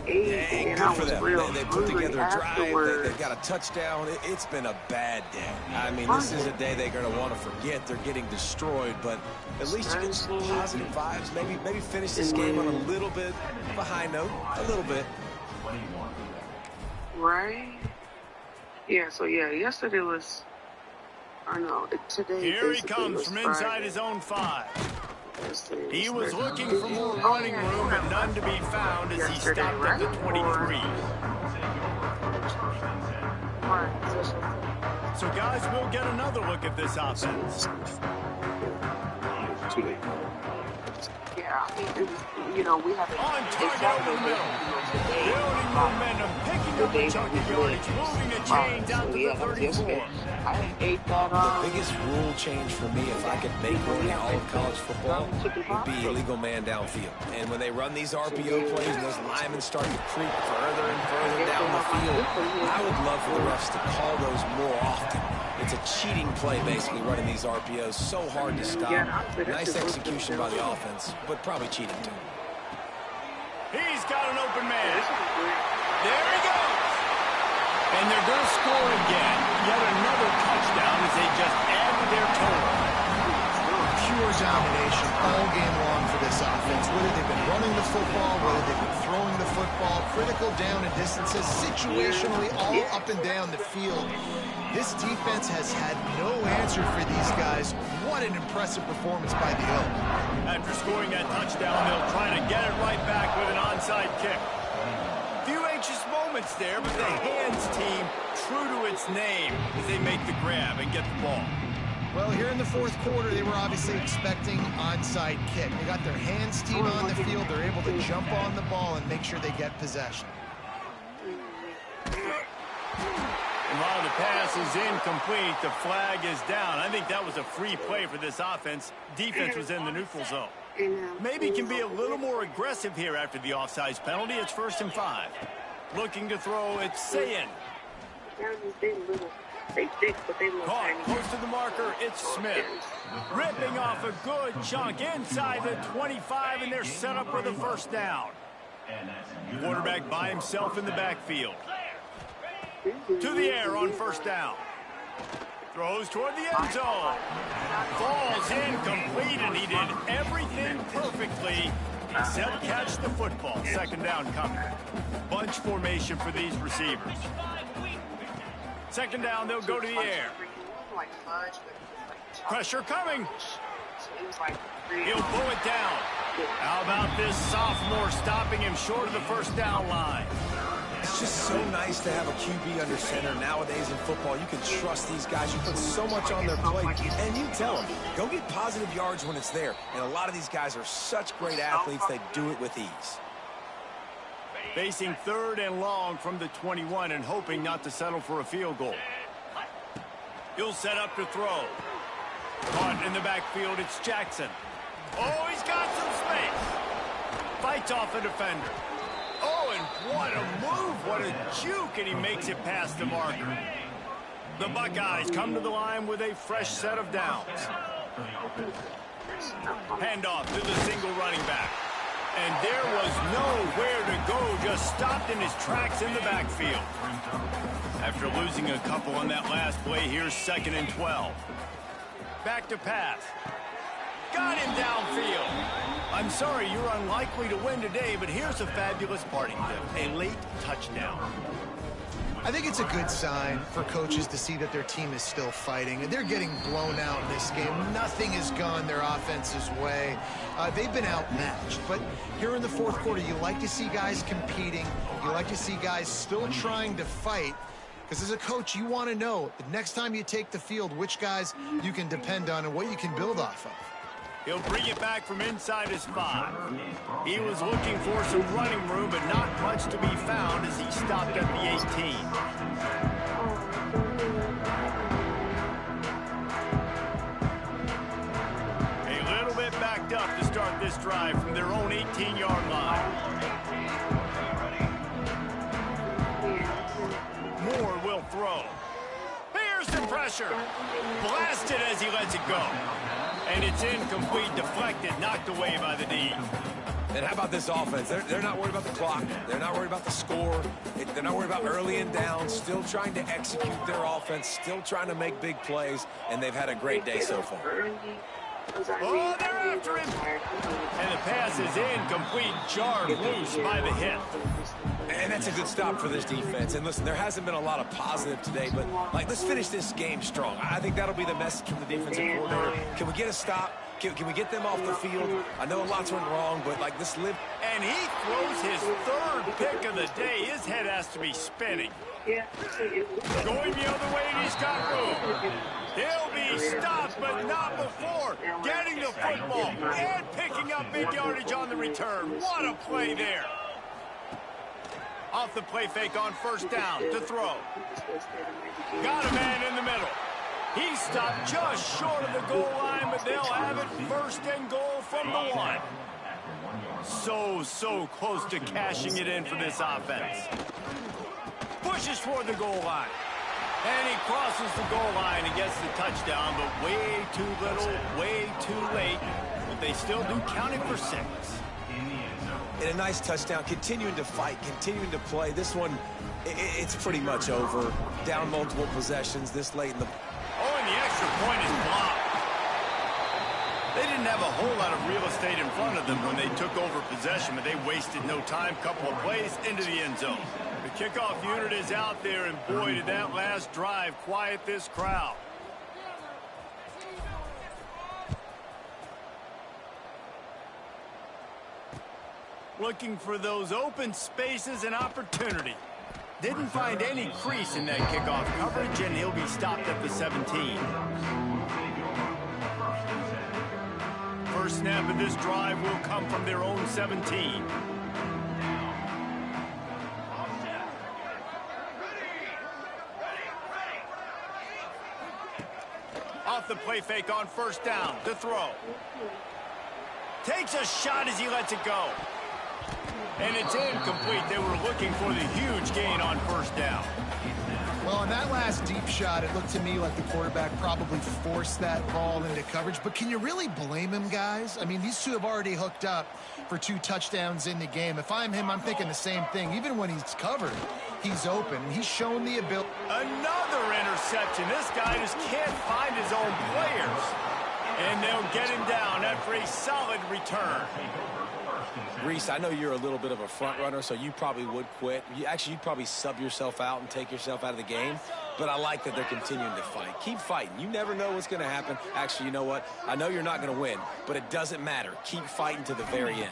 B: Hey, good for them. They put together a drive. They got a touchdown. It's been a bad day. I mean, this is a day they're going to want to forget. They're getting destroyed, but at least you get some positive vibes. Maybe finish this game on a little bit of a high note. A little bit.
H: Right? Yeah, so yeah, yesterday was, I know, today.
A: Here he comes from inside his own 5. He was looking for more running room, but none to be found as he stopped at the 23. So, guys, we'll get another look at this offense.
H: Yeah, I mean, you know, we have
A: on target over the middle. Building momentum, picking up a chunk of yardage, moving the chains out to the 34.
B: The biggest rule change for me, if I could make one in all of college football, would be illegal man downfield. And when they run these RPO plays and those linemen start to creep further and further down the field, I would love for the refs to call those more often. It's a cheating play, basically, running these RPOs. So hard to stop. Nice execution by the offense, but probably cheating, too.
A: He's got an open man. There he goes. And they're going to score again. Yet another touchdown as they just add to their total.
D: Pure domination all game long for this offense. Whether they've been running the football, whether they've been throwing the football, critical down and distances, situationally all up and down the field. This defense has had no answer for these guys. What an impressive performance by the Oak.
A: After scoring that touchdown, they'll try to get it right back with an onside kick. Few anxious moments there, but the hands team true to its name as they make the grab and get the ball.
D: Well, here in the fourth quarter, they were obviously expecting onside kick. They got their hands team on the field. They're able to jump on the ball and make sure they get possession.
A: A lot of the Pass is incomplete. The flag is down. I think that was a free play for this offense. Defense was in the neutral zone. Maybe can be a little more aggressive here after the offsides penalty. It's 1st and 5. Looking to throw, it's Sayin.
E: They thick, but they look
A: Caught
E: tiny.
A: close to the marker, it's Smith. Ripping off a good chunk inside the 25, and they're set up with a 1st down. Quarterback by himself in the backfield. To the air on 1st down. Throws toward the end zone. Falls incomplete, and he did everything perfectly except catch the football. 2nd down coming. Bunch formation for these receivers. 2nd down, they'll go to the air. Pressure coming. He'll pull it down. How about this sophomore stopping him short of the 1st down line?
B: It's just so nice to have a QB under center. Nowadays in football, you can trust these guys. You put so much on their plate, and you tell them, go get positive yards when it's there. And a lot of these guys are such great athletes, they do it with ease.
A: Facing 3rd and long from the 21 and hoping not to settle for a field goal. He'll set up to throw. Caught in the backfield, it's Jackson. Oh, he's got some space. Fights off a defender. Oh, and what a move, what a juke, and he makes it past the marker. The Buckeyes come to the line with a fresh set of downs. Handoff to the single running back. And there was nowhere to go, just stopped in his tracks in the backfield. After losing a couple on that last play, here's 2nd and 12. Back to pass. Got him downfield. I'm sorry, you're unlikely to win today, but here's a fabulous parting gift, a late touchdown.
D: I think it's a good sign for coaches to see that their team is still fighting. And they're getting blown out in this game. Nothing has gone their offense's way. They've been outmatched. But here in the 4th quarter, you like to see guys competing. You like to see guys still trying to fight. Because as a coach, you want to know the next time you take the field, which guys you can depend on and what you can build off of.
A: He'll bring it back from inside his 5. He was looking for some running room, but not much to be found as he stopped at the 18. A little bit backed up to start this drive from their own 18-yard line. Moore will throw. Here's the pressure. Blasted as he lets it go. And it's incomplete, deflected, knocked away by the D.
B: And how about this offense? They're not worried about the clock. They're not worried about the score. They're not worried about early and down. Still trying to execute their offense. Still trying to make big plays. And they've had a great day so far.
A: Oh, they're after him. And the pass is incomplete, jarred loose by the hit.
B: And that's a good stop for this defense. And listen, there hasn't been a lot of positive today, but let's finish this game strong. I think that'll be the message from the defensive coordinator. Can we get a stop? Can we get them off the field? I know lots went wrong, but this live.
A: And he throws his 3rd pick of the day. His head has to be spinning. Going the other way, and he's got room. He'll be stopped, but not before getting the football and picking up big yardage on the return. What a play there. Off the play fake on 1st down to throw. Got a man in the middle. He stopped just short of the goal line, but they'll have it 1st and goal from the 1. So close to cashing it in for this offense. Pushes toward the goal line. And he crosses the goal line and gets the touchdown, but way too little, way too late. But they still do count it for 6.
B: And a nice touchdown, continuing to fight, continuing to play. This one, it's pretty much over. Down multiple possessions this late in the...
A: Oh, and the extra point is blocked. They didn't have a whole lot of real estate in front of them when they took over possession, but they wasted no time. Couple of plays into the end zone. The kickoff unit is out there, and boy, did that last drive quiet this crowd. Looking for those open spaces and opportunity. Didn't find any crease in that kickoff coverage, and he'll be stopped at the 17. First snap of this drive will come from their own 17. off the play fake on first down. To throw. Takes a shot as he lets it go. And it's incomplete. They were looking for the huge gain on first down.
D: Well, on that last deep shot, it looked to me like the quarterback probably forced that ball into coverage. But can you really blame him, guys? I mean, these two have already hooked up for 2 touchdowns in the game. If I'm him, I'm thinking the same thing. Even when he's covered, he's open. And he's shown the ability.
A: Another interception. This guy just can't find his own players. And they'll get him down after a solid return.
B: Reese, I know you're a little bit of a front runner, so you probably would quit. You'd probably sub yourself out and take yourself out of the game. But I like that they're continuing to fight. Keep fighting. You never know what's going to happen. Actually, you know what? I know you're not going to win, but it doesn't matter. Keep fighting to the very end.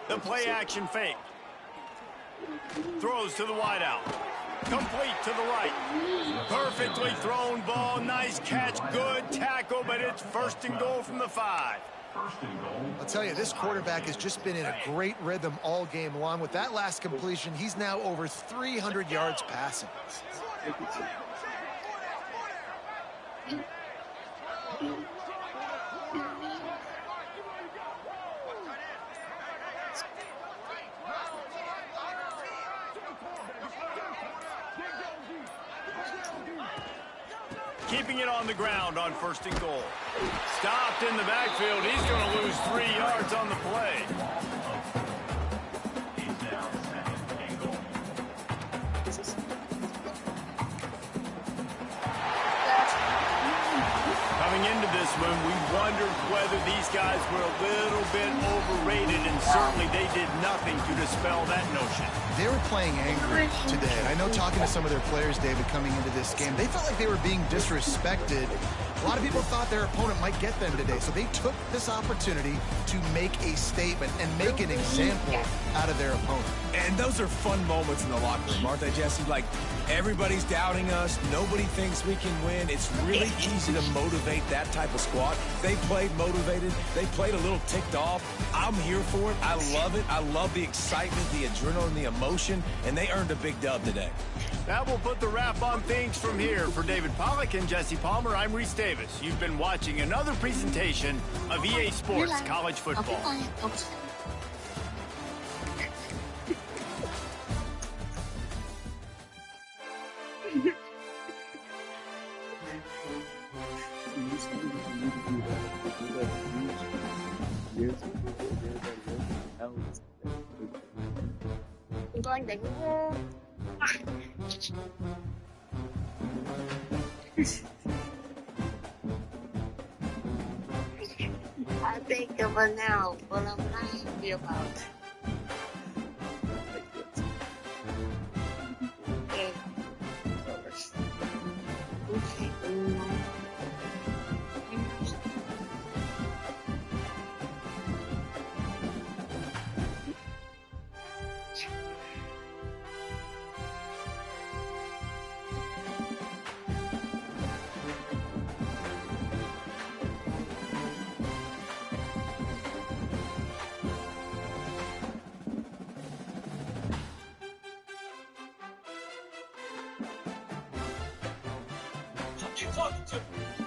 A: The play action fake. Throws to the wideout. Complete to the right. Perfectly thrown ball. Nice catch. Good tackle, but it's first and goal from the 5.
D: I'll tell you, this quarterback has just been in a great rhythm all game long. With that last completion, he's now over 300 yards passing.
A: Keeping it on the ground on first and goal. Stopped in the backfield. He's going to lose 3 yards on the play. Coming into this one, we wondered whether these guys were a little bit overrated, and certainly they did nothing to dispel that notion.
D: They were playing angry today. And I know talking to some of their players, David, coming into this game, they felt like they were being disrespected. A lot of people thought their opponent might get them today, so they took this opportunity to make a statement and make an example out of their opponent.
B: And those are fun moments in the locker room, aren't they, Jesse? Like, everybody's doubting us. Nobody thinks we can win. It's really easy to motivate that type of squad. They played motivated. They played a little ticked off. I'm here for it. I love it. I love the excitement, the adrenaline, the emotion, and they earned a big dub today.
A: That will put the wrap on things from here. For David Pollack and Jesse Palmer, I'm Reese Davis. You've been watching another presentation of EA Sports College Football.
I: I think of it now, but I'm not happy about it. Okay.
F: You talking to?